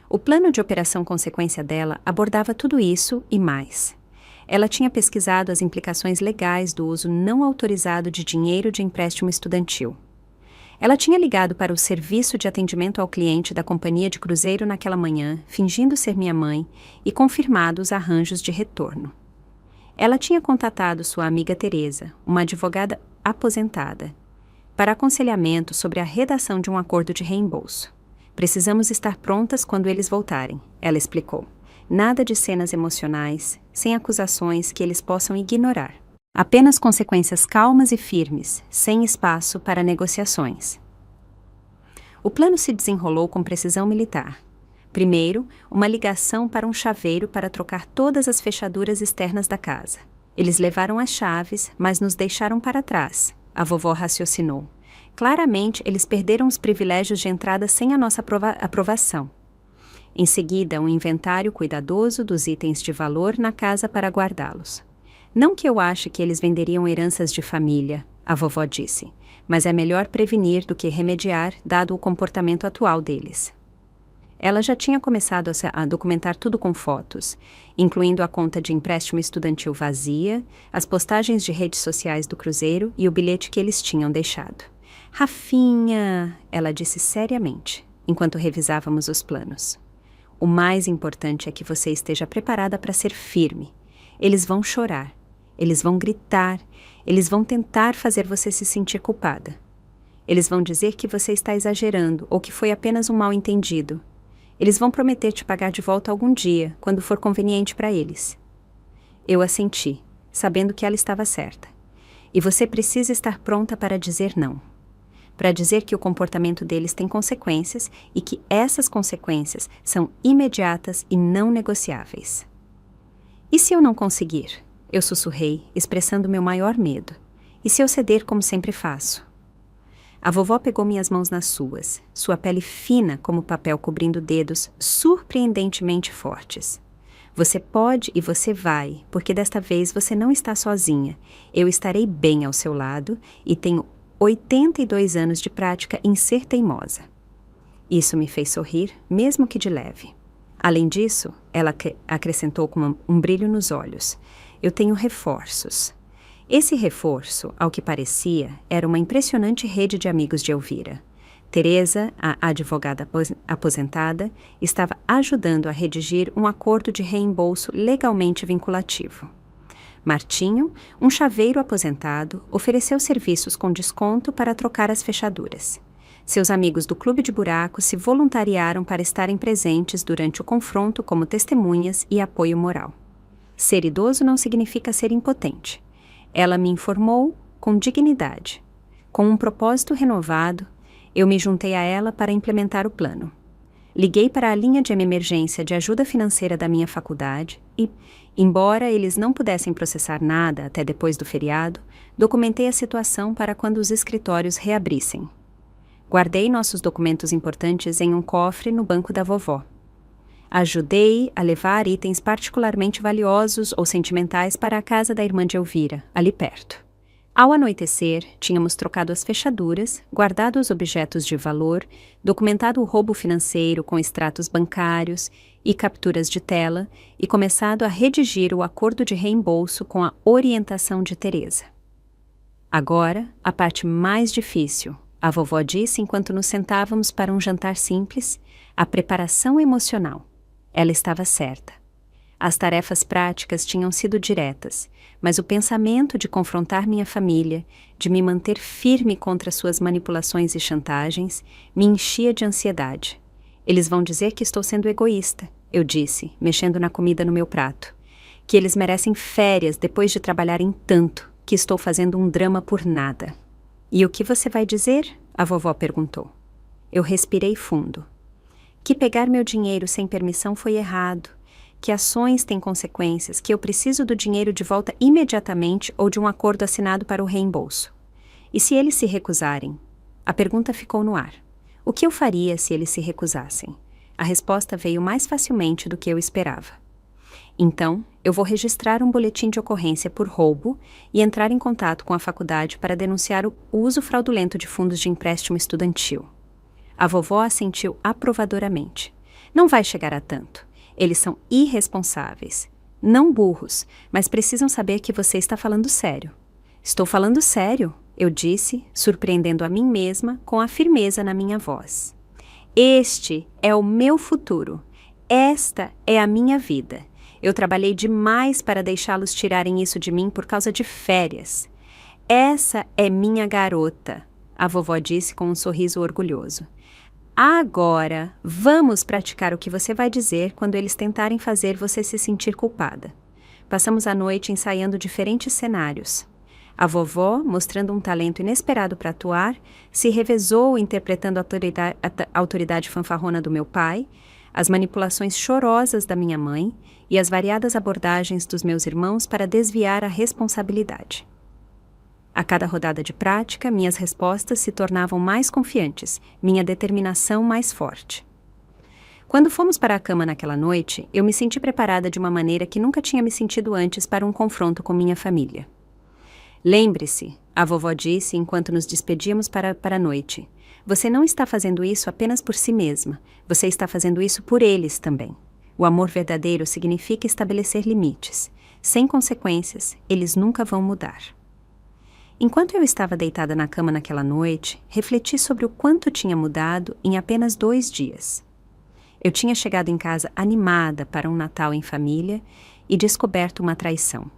[SPEAKER 1] O plano de operação consequência dela abordava tudo isso e mais. Ela tinha pesquisado as implicações legais do uso não autorizado de dinheiro de empréstimo estudantil. Ela tinha ligado para o serviço de atendimento ao cliente da companhia de cruzeiro naquela manhã, fingindo ser minha mãe, e confirmado os arranjos de retorno. Ela tinha contatado sua amiga Teresa, uma advogada aposentada, para aconselhamento sobre a redação de um acordo de reembolso. Precisamos estar prontas quando eles voltarem, ela explicou. Nada de cenas emocionais, sem acusações que eles possam ignorar. Apenas consequências calmas e firmes, sem espaço para negociações. O plano se desenrolou com precisão militar. Primeiro, uma ligação para um chaveiro para trocar todas as fechaduras externas da casa. Eles levaram as chaves, mas nos deixaram para trás, a vovó raciocinou. Claramente, eles perderam os privilégios de entrada sem a nossa aprovação. Em seguida, um inventário cuidadoso dos itens de valor na casa para guardá-los. Não que eu ache que eles venderiam heranças de família, a vovó disse, mas é melhor prevenir do que remediar, dado o comportamento atual deles. Ela já tinha começado a documentar tudo com fotos, incluindo a conta de empréstimo estudantil vazia, as postagens de redes sociais do cruzeiro e o bilhete que eles tinham deixado. Rafinha, ela disse seriamente, enquanto revisávamos os planos. O mais importante é que você esteja preparada para ser firme. Eles vão chorar. Eles vão gritar, eles vão tentar fazer você se sentir culpada. Eles vão dizer que você está exagerando ou que foi apenas um mal-entendido. Eles vão prometer te pagar de volta algum dia, quando for conveniente para eles. Eu assenti, sabendo que ela estava certa. E você precisa estar pronta para dizer não. Para dizer que o comportamento deles tem consequências e que essas consequências são imediatas e não negociáveis. E se eu não conseguir? Eu sussurrei, expressando meu maior medo. E se eu ceder como sempre faço? A vovó pegou minhas mãos nas suas, sua pele fina como papel cobrindo dedos surpreendentemente fortes. Você pode e você vai, porque desta vez você não está sozinha. Eu estarei bem ao seu lado e tenho 82 anos de prática em ser teimosa. Isso me fez sorrir, mesmo que de leve. Além disso, ela acrescentou com um brilho nos olhos, eu tenho reforços. Esse reforço, ao que parecia, era uma impressionante rede de amigos de Elvira. Teresa, a advogada aposentada, estava ajudando a redigir um acordo de reembolso legalmente vinculativo. Martinho, um chaveiro aposentado, ofereceu serviços com desconto para trocar as fechaduras. Seus amigos do Clube de Buracos se voluntariaram para estarem presentes durante o confronto como testemunhas e apoio moral. Ser idoso não significa ser impotente. Ela me informou com dignidade. Com um propósito renovado, eu me juntei a ela para implementar o plano. Liguei para a linha de emergência de ajuda financeira da minha faculdade e, embora eles não pudessem processar nada até depois do feriado, documentei a situação para quando os escritórios reabrissem. Guardei nossos documentos importantes em um cofre no banco da vovó. Ajudei a levar itens particularmente valiosos ou sentimentais para a casa da irmã de Elvira, ali perto. Ao anoitecer, tínhamos trocado as fechaduras, guardado os objetos de valor, documentado o roubo financeiro com extratos bancários e capturas de tela e começado a redigir o acordo de reembolso com a orientação de Teresa. Agora, a parte mais difícil, a vovó disse enquanto nos sentávamos para um jantar simples. A preparação emocional. Ela estava certa. As tarefas práticas tinham sido diretas, mas o pensamento de confrontar minha família, de me manter firme contra suas manipulações e chantagens, me enchia de ansiedade. Eles vão dizer que estou sendo egoísta, eu disse, mexendo na comida no meu prato. Que eles merecem férias depois de trabalharem tanto, que estou fazendo um drama por nada. E o que você vai dizer? A vovó perguntou. Eu respirei fundo. Que pegar meu dinheiro sem permissão foi errado, que ações têm consequências, que eu preciso do dinheiro de volta imediatamente ou de um acordo assinado para o reembolso. E se eles se recusarem? A pergunta ficou no ar. O que eu faria se eles se recusassem? A resposta veio mais facilmente do que eu esperava. Então, eu vou registrar um boletim de ocorrência por roubo e entrar em contato com a faculdade para denunciar o uso fraudulento de fundos de empréstimo estudantil. A vovó assentiu aprovadoramente. Não vai chegar a tanto. Eles são irresponsáveis. Não burros, mas precisam saber que você está falando sério. Estou falando sério, eu disse, surpreendendo a mim mesma com a firmeza na minha voz. Este é o meu futuro. Esta é a minha vida. Eu trabalhei demais para deixá-los tirarem isso de mim por causa de férias. Essa é minha garota, a vovó disse com um sorriso orgulhoso. Agora, vamos praticar o que você vai dizer quando eles tentarem fazer você se sentir culpada. Passamos a noite ensaiando diferentes cenários. A vovó, mostrando um talento inesperado para atuar, se revezou interpretando a autoridade fanfarrona do meu pai, as manipulações chorosas da minha mãe e as variadas abordagens dos meus irmãos para desviar a responsabilidade. A cada rodada de prática, minhas respostas se tornavam mais confiantes, minha determinação mais forte. Quando fomos para a cama naquela noite, eu me senti preparada de uma maneira que nunca tinha me sentido antes para um confronto com minha família. Lembre-se, a vovó disse enquanto nos despedíamos para a noite, você não está fazendo isso apenas por si mesma, você está fazendo isso por eles também. O amor verdadeiro significa estabelecer limites. Sem consequências, eles nunca vão mudar. Enquanto eu estava deitada na cama naquela noite, refleti sobre o quanto tinha mudado em apenas 2 dias. Eu tinha chegado em casa animada para um Natal em família e descoberto uma traição.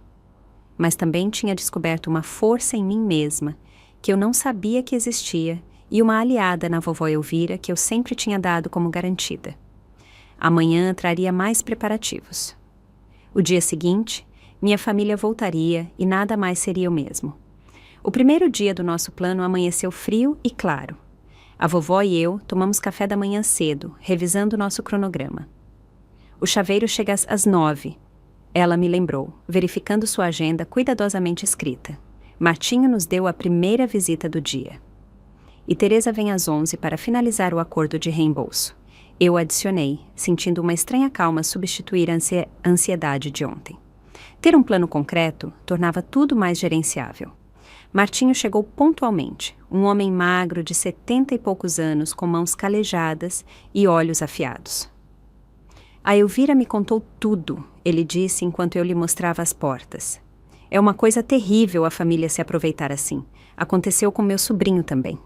[SPEAKER 1] Mas também tinha descoberto uma força em mim mesma, que eu não sabia que existia, e uma aliada na vovó Elvira que eu sempre tinha dado como garantida. Amanhã traria mais preparativos. O dia seguinte, minha família voltaria e nada mais seria o mesmo. O primeiro dia do nosso plano amanheceu frio e claro. A vovó e eu tomamos café da manhã cedo, revisando nosso cronograma. O chaveiro chega às 9. Ela me lembrou, verificando sua agenda cuidadosamente escrita. Martinho nos deu a primeira visita do dia. E Teresa vem às 11 para finalizar o acordo de reembolso. Eu adicionei, sentindo uma estranha calma substituir a ansiedade de ontem. Ter um plano concreto tornava tudo mais gerenciável. Martinho chegou pontualmente, um homem magro de 70 e poucos anos, com mãos calejadas e olhos afiados. A Elvira me contou tudo, ele disse enquanto eu lhe mostrava as portas. É uma coisa terrível a família se aproveitar assim. Aconteceu com meu sobrinho também.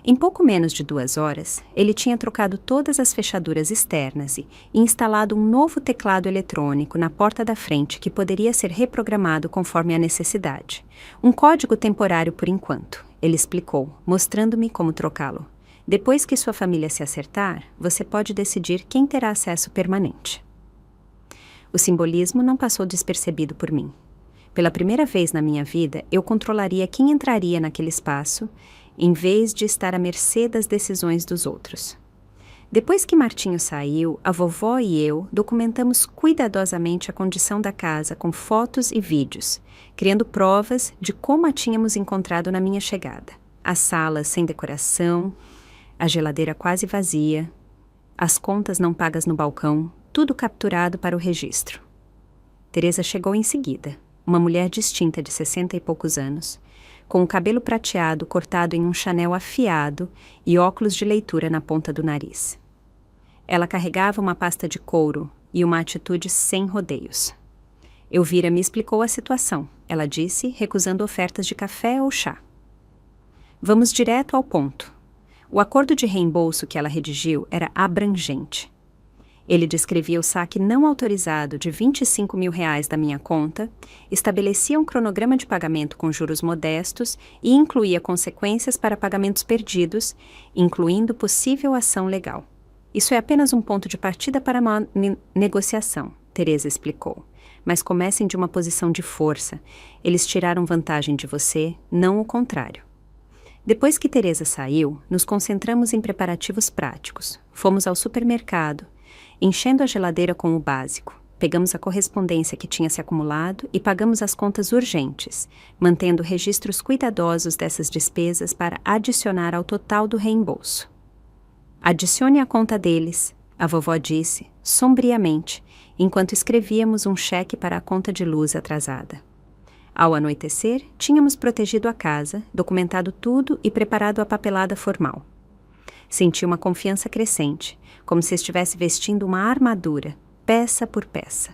[SPEAKER 1] Em pouco menos de 2 horas, ele tinha trocado todas as fechaduras externas e instalado um novo teclado eletrônico na porta da frente que poderia ser reprogramado conforme a necessidade. Um código temporário por enquanto, ele explicou, mostrando-me como trocá-lo. Depois que sua família se acertar, você pode decidir quem terá acesso permanente. O simbolismo não passou despercebido por mim. Pela primeira vez na minha vida, eu controlaria quem entraria naquele espaço, em vez de estar à mercê das decisões dos outros. Depois que Martinho saiu, a vovó e eu documentamos cuidadosamente a condição da casa com fotos e vídeos, criando provas de como a tínhamos encontrado na minha chegada. As salas sem decoração, a geladeira quase vazia, as contas não pagas no balcão, tudo capturado para o registro. Teresa chegou em seguida, uma mulher distinta de 60 e poucos anos, com o cabelo prateado cortado em um chanel afiado e óculos de leitura na ponta do nariz. Ela carregava uma pasta de couro e uma atitude sem rodeios. Elvira me explicou a situação, ela disse, recusando ofertas de café ou chá. Vamos direto ao ponto. O acordo de reembolso que ela redigiu era abrangente. Ele descrevia o saque não autorizado de R$ 25 mil da minha conta, estabelecia um cronograma de pagamento com juros modestos e incluía consequências para pagamentos perdidos, incluindo possível ação legal. Isso é apenas um ponto de partida para uma negociação, Teresa explicou. Mas comecem de uma posição de força. Eles tiraram vantagem de você, não o contrário. Depois que Teresa saiu, nos concentramos em preparativos práticos. Fomos ao supermercado, enchendo a geladeira com o básico. Pegamos a correspondência que tinha se acumulado e pagamos as contas urgentes, mantendo registros cuidadosos dessas despesas para adicionar ao total do reembolso. Adicione a conta deles, a vovó disse, sombriamente, enquanto escrevíamos um cheque para a conta de luz atrasada. Ao anoitecer, tínhamos protegido a casa, documentado tudo e preparado a papelada formal. Senti uma confiança crescente, como se estivesse vestindo uma armadura, peça por peça.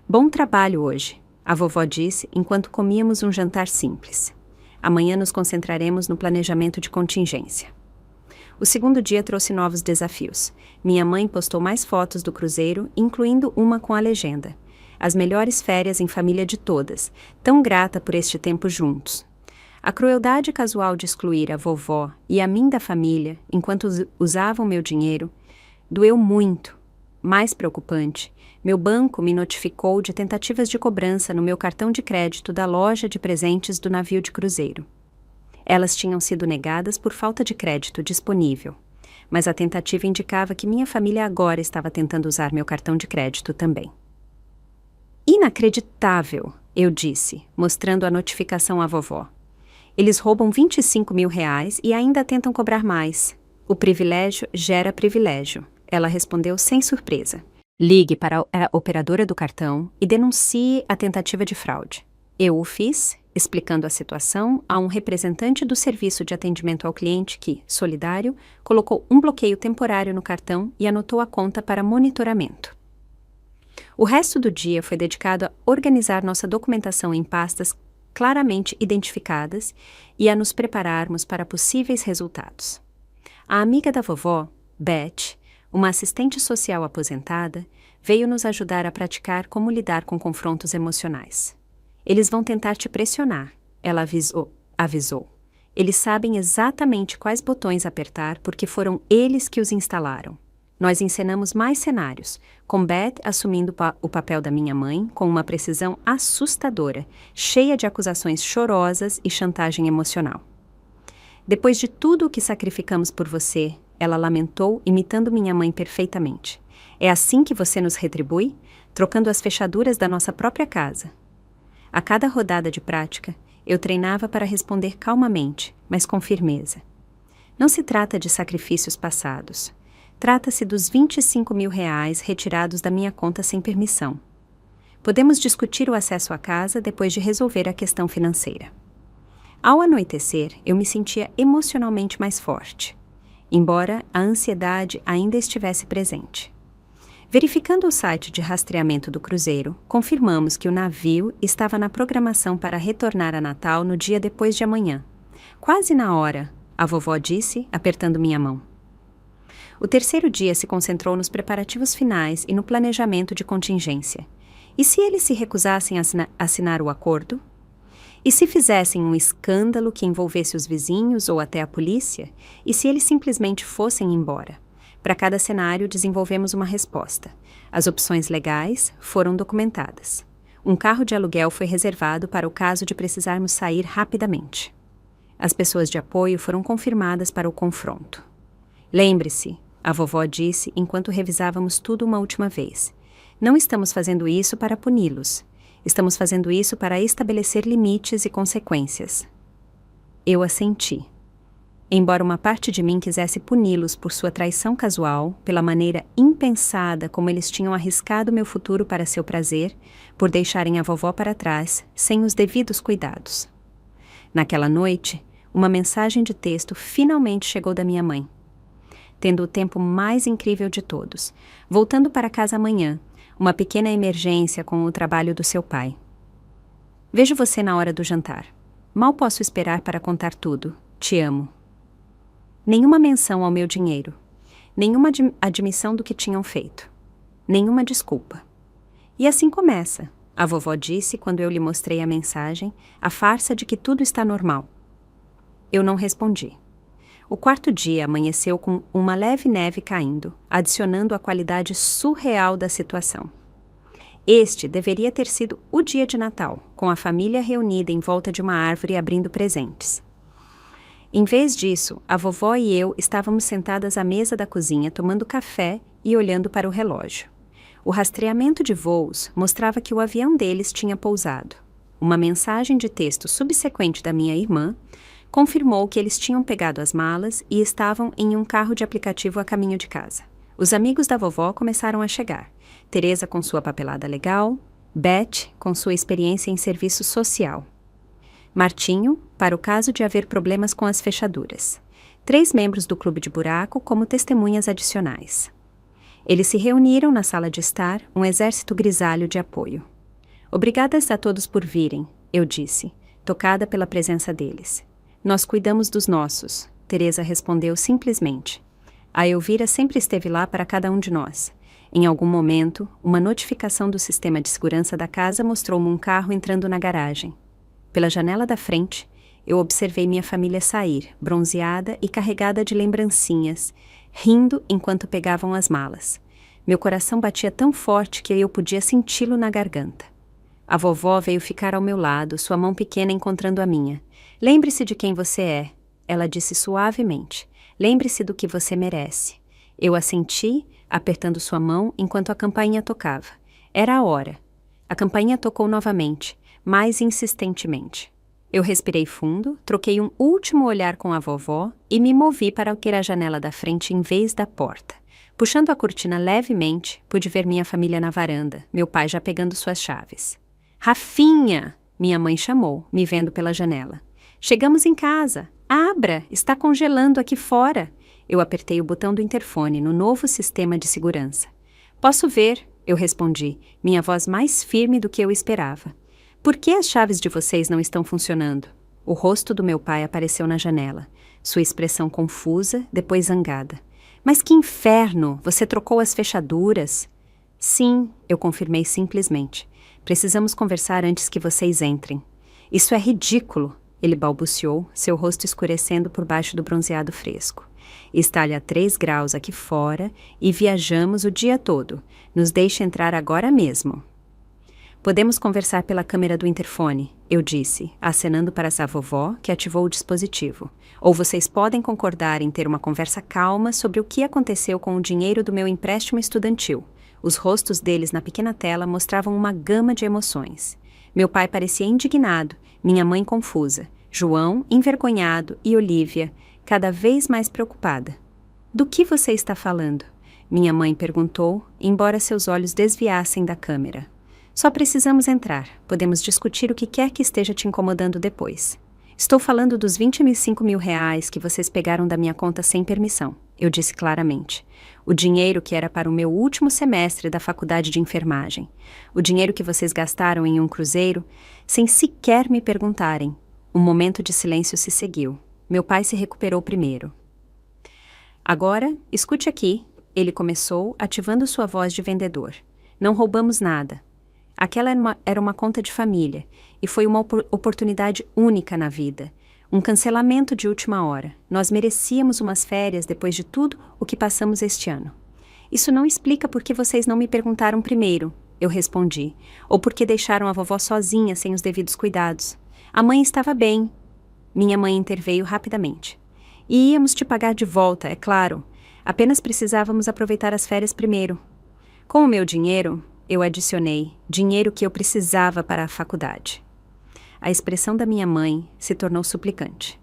[SPEAKER 1] Bom trabalho hoje, a vovó disse enquanto comíamos um jantar simples. Amanhã nos concentraremos no planejamento de contingência. O segundo dia trouxe novos desafios. Minha mãe postou mais fotos do cruzeiro, incluindo uma com a legenda: as melhores férias em família de todas, tão grata por este tempo juntos. A crueldade casual de excluir a vovó e a mim da família, enquanto usavam meu dinheiro, doeu muito. Mais preocupante, meu banco me notificou de tentativas de cobrança no meu cartão de crédito da loja de presentes do navio de cruzeiro. Elas tinham sido negadas por falta de crédito disponível, mas a tentativa indicava que minha família agora estava tentando usar meu cartão de crédito também. Inacreditável, eu disse, mostrando a notificação à vovó. Eles roubam R$ 25 mil e ainda tentam cobrar mais. O privilégio gera privilégio, ela respondeu sem surpresa. Ligue para a operadora do cartão e denuncie a tentativa de fraude. Eu o fiz, explicando a situação a um representante do serviço de atendimento ao cliente que, solidário, colocou um bloqueio temporário no cartão e anotou a conta para monitoramento. O resto do dia foi dedicado a organizar nossa documentação em pastas claramente identificadas e a nos prepararmos para possíveis resultados. A amiga da vovó, Beth, uma assistente social aposentada, veio nos ajudar a praticar como lidar com confrontos emocionais. Eles vão tentar te pressionar, ela avisou. Eles sabem exatamente quais botões apertar porque foram eles que os instalaram. Nós encenamos mais cenários, com Beth assumindo o papel da minha mãe com uma precisão assustadora, cheia de acusações chorosas e chantagem emocional. Depois de tudo o que sacrificamos por você, ela lamentou, imitando minha mãe perfeitamente. É assim que você nos retribui? Trocando as fechaduras da nossa própria casa. A cada rodada de prática, eu treinava para responder calmamente, mas com firmeza. Não se trata de sacrifícios passados. Trata-se dos R$ 25 mil retirados da minha conta sem permissão. Podemos discutir o acesso à casa depois de resolver a questão financeira. Ao anoitecer, eu me sentia emocionalmente mais forte, embora a ansiedade ainda estivesse presente. Verificando o site de rastreamento do cruzeiro, confirmamos que o navio estava na programação para retornar a Natal no dia depois de amanhã. Quase na hora, a vovó disse, apertando minha mão. O terceiro dia se concentrou nos preparativos finais e no planejamento de contingência. E se eles se recusassem a assinar o acordo? E se fizessem um escândalo que envolvesse os vizinhos ou até a polícia? E se eles simplesmente fossem embora? Para cada cenário, desenvolvemos uma resposta. As opções legais foram documentadas. Um carro de aluguel foi reservado para o caso de precisarmos sair rapidamente. As pessoas de apoio foram confirmadas para o confronto. Lembre-se, a vovó disse enquanto revisávamos tudo uma última vez. Não estamos fazendo isso para puni-los. Estamos fazendo isso para estabelecer limites e consequências. Eu assenti. Embora uma parte de mim quisesse puni-los por sua traição casual, pela maneira impensada como eles tinham arriscado meu futuro para seu prazer, por deixarem a vovó para trás, sem os devidos cuidados. Naquela noite, uma mensagem de texto finalmente chegou da minha mãe. Tendo o tempo mais incrível de todos, voltando para casa amanhã, uma pequena emergência com o trabalho do seu pai. Vejo você na hora do jantar. Mal posso esperar para contar tudo. Te amo. Nenhuma menção ao meu dinheiro. Nenhuma admissão do que tinham feito. Nenhuma desculpa. E assim começa, a vovó disse quando eu lhe mostrei a mensagem, a farsa de que tudo está normal. Eu não respondi. O quarto dia amanheceu com uma leve neve caindo, adicionando a qualidade surreal da situação. Este deveria ter sido o dia de Natal, com a família reunida em volta de uma árvore abrindo presentes. Em vez disso, a vovó e eu estávamos sentadas à mesa da cozinha tomando café e olhando para o relógio. O rastreamento de voos mostrava que o avião deles tinha pousado. Uma mensagem de texto subsequente da minha irmã confirmou que eles tinham pegado as malas e estavam em um carro de aplicativo a caminho de casa. Os amigos da vovó começaram a chegar. Teresa com sua papelada legal, Beth com sua experiência em serviço social. Martinho, para o caso de haver problemas com as fechaduras. 3 membros do clube de buraco como testemunhas adicionais. Eles se reuniram na sala de estar, um exército grisalho de apoio. Obrigadas a todos por virem, eu disse, tocada pela presença deles. Nós cuidamos dos nossos, Teresa respondeu simplesmente. A Elvira sempre esteve lá para cada um de nós. Em algum momento, uma notificação do sistema de segurança da casa mostrou-me um carro entrando na garagem. Pela janela da frente, eu observei minha família sair, bronzeada e carregada de lembrancinhas, rindo enquanto pegavam as malas. Meu coração batia tão forte que eu podia senti-lo na garganta. A vovó veio ficar ao meu lado, sua mão pequena encontrando a minha. Lembre-se de quem você é, ela disse suavemente. Lembre-se do que você merece. Eu assenti, apertando sua mão enquanto a campainha tocava. Era a hora. A campainha tocou novamente, mais insistentemente. Eu respirei fundo, troquei um último olhar com a vovó e me movi para a janela da frente em vez da porta. Puxando a cortina levemente, pude ver minha família na varanda, meu pai já pegando suas chaves. Rafinha! Minha mãe chamou, me vendo pela janela. Chegamos em casa. Abra! Está congelando aqui fora. Eu apertei o botão do interfone no novo sistema de segurança. Posso ver, eu respondi, minha voz mais firme do que eu esperava. Por que as chaves de vocês não estão funcionando? O rosto do meu pai apareceu na janela, sua expressão confusa, depois zangada. Mas que inferno! Você trocou as fechaduras? Sim, eu confirmei simplesmente. Precisamos conversar antes que vocês entrem. Isso é ridículo, ele balbuciou, seu rosto escurecendo por baixo do bronzeado fresco. Está-lhe a 3 graus aqui fora e viajamos o dia todo. Nos deixe entrar agora mesmo. Podemos conversar pela câmera do interfone, eu disse, acenando para essa vovó que ativou o dispositivo. Ou vocês podem concordar em ter uma conversa calma sobre o que aconteceu com o dinheiro do meu empréstimo estudantil. Os rostos deles na pequena tela mostravam uma gama de emoções. Meu pai parecia indignado, minha mãe confusa, João envergonhado e Olívia cada vez mais preocupada. Do que você está falando? Minha mãe perguntou, embora seus olhos desviassem da câmera. Só precisamos entrar. Podemos discutir o que quer que esteja te incomodando depois. Estou falando dos 25 mil reais que vocês pegaram da minha conta sem permissão, eu disse claramente. O dinheiro que era para o meu último semestre da faculdade de enfermagem. O dinheiro que vocês gastaram em um cruzeiro, sem sequer me perguntarem. Um momento de silêncio se seguiu. Meu pai se recuperou primeiro. Agora, escute aqui, ele começou, ativando sua voz de vendedor. Não roubamos nada. Aquela era uma conta de família, e foi uma oportunidade única na vida. Um cancelamento de última hora. Nós merecíamos umas férias depois de tudo o que passamos este ano. Isso não explica por que vocês não me perguntaram primeiro, eu respondi, ou por que deixaram a vovó sozinha sem os devidos cuidados. A mãe estava bem. Minha mãe interveio rapidamente. E íamos te pagar de volta, é claro. Apenas precisávamos aproveitar as férias primeiro. Com o meu dinheiro, eu adicionei, dinheiro que eu precisava para a faculdade. A expressão da minha mãe se tornou suplicante.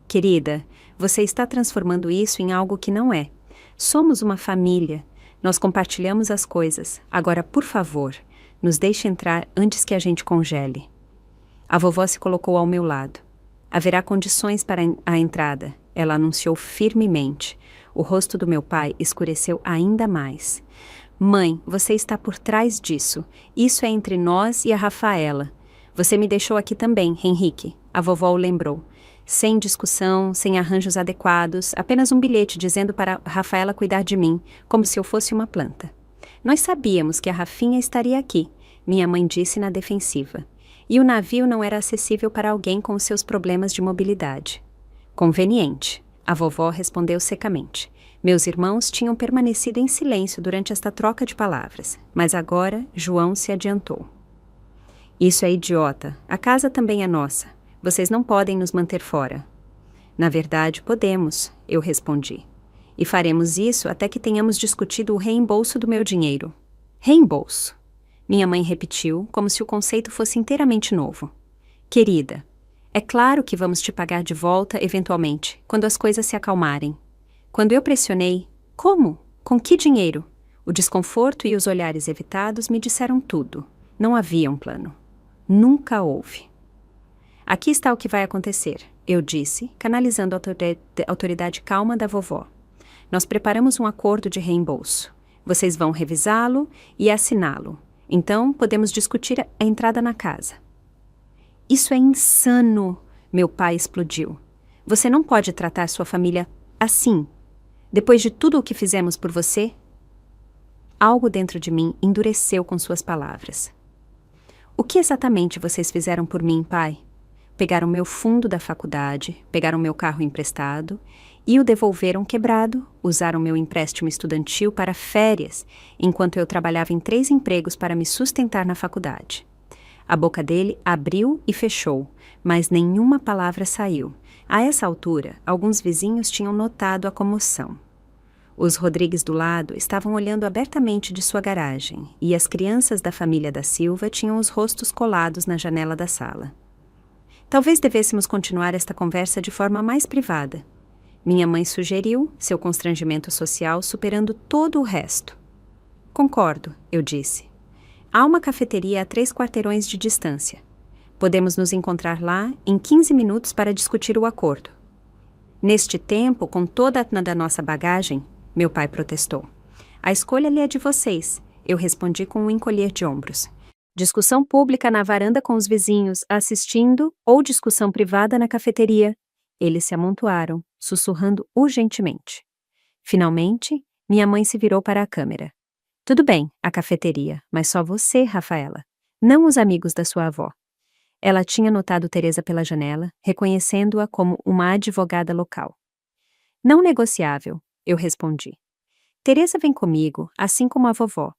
[SPEAKER 1] Querida, você está transformando isso em algo que não é. Somos uma família. Nós compartilhamos as coisas. Agora, por favor, nos deixe entrar antes que a gente congele. A vovó se colocou ao meu lado. Haverá condições para a entrada, ela anunciou firmemente. O rosto do meu pai escureceu ainda mais. Mãe, você está por trás disso. Isso é entre nós e a Rafaela. Você me deixou aqui também, Henrique. A vovó o lembrou. Sem discussão, sem arranjos adequados, apenas um bilhete dizendo para Rafaela cuidar de mim, como se eu fosse uma planta. Nós sabíamos que a Rafinha estaria aqui, minha mãe disse na defensiva. E o navio não era acessível para alguém com os seus problemas de mobilidade. Conveniente, a vovó respondeu secamente. Meus irmãos tinham permanecido em silêncio durante esta troca de palavras, mas agora João se adiantou. Isso é idiota. A casa também é nossa. Vocês não podem nos manter fora. Na verdade, podemos, eu respondi. E faremos isso até que tenhamos discutido o reembolso do meu dinheiro. Reembolso. Minha mãe repetiu, como se o conceito fosse inteiramente novo. Querida, é claro que vamos te pagar de volta, eventualmente, quando as coisas se acalmarem. Quando eu pressionei, como? Com que dinheiro? O desconforto e os olhares evitados me disseram tudo. Não havia um plano. Nunca houve. Aqui está o que vai acontecer, eu disse, canalizando a autoridade calma da vovó. Nós preparamos um acordo de reembolso. Vocês vão revisá-lo e assiná-lo. Então, podemos discutir a entrada na casa. Isso é insano, meu pai explodiu. Você não pode tratar sua família assim. Depois de tudo o que fizemos por você? Algo dentro de mim endureceu com suas palavras. O que exatamente vocês fizeram por mim, pai? Pegaram meu fundo da faculdade, pegaram meu carro emprestado e o devolveram quebrado, usaram meu empréstimo estudantil para férias, enquanto eu trabalhava em 3 empregos para me sustentar na faculdade. A boca dele abriu e fechou, mas nenhuma palavra saiu. A essa altura, alguns vizinhos tinham notado a comoção. Os Rodrigues do lado estavam olhando abertamente de sua garagem, e as crianças da família da Silva tinham os rostos colados na janela da sala. Talvez devêssemos continuar esta conversa de forma mais privada. Minha mãe sugeriu, seu constrangimento social superando todo o resto. Concordo, eu disse. Há uma cafeteria a 3 quarteirões de distância. Podemos nos encontrar lá em 15 minutos para discutir o acordo. Neste tempo, com toda a nossa bagagem, meu pai protestou. A escolha é de vocês, eu respondi com um encolher de ombros. Discussão pública na varanda com os vizinhos, assistindo, ou discussão privada na cafeteria. Eles se amontoaram, sussurrando urgentemente. Finalmente, minha mãe se virou para a câmera. Tudo bem, a cafeteria, mas só você, Rafaela, não os amigos da sua avó. Ela tinha notado Teresa pela janela, reconhecendo-a como uma advogada local. Não negociável, eu respondi. Teresa vem comigo, assim como a vovó.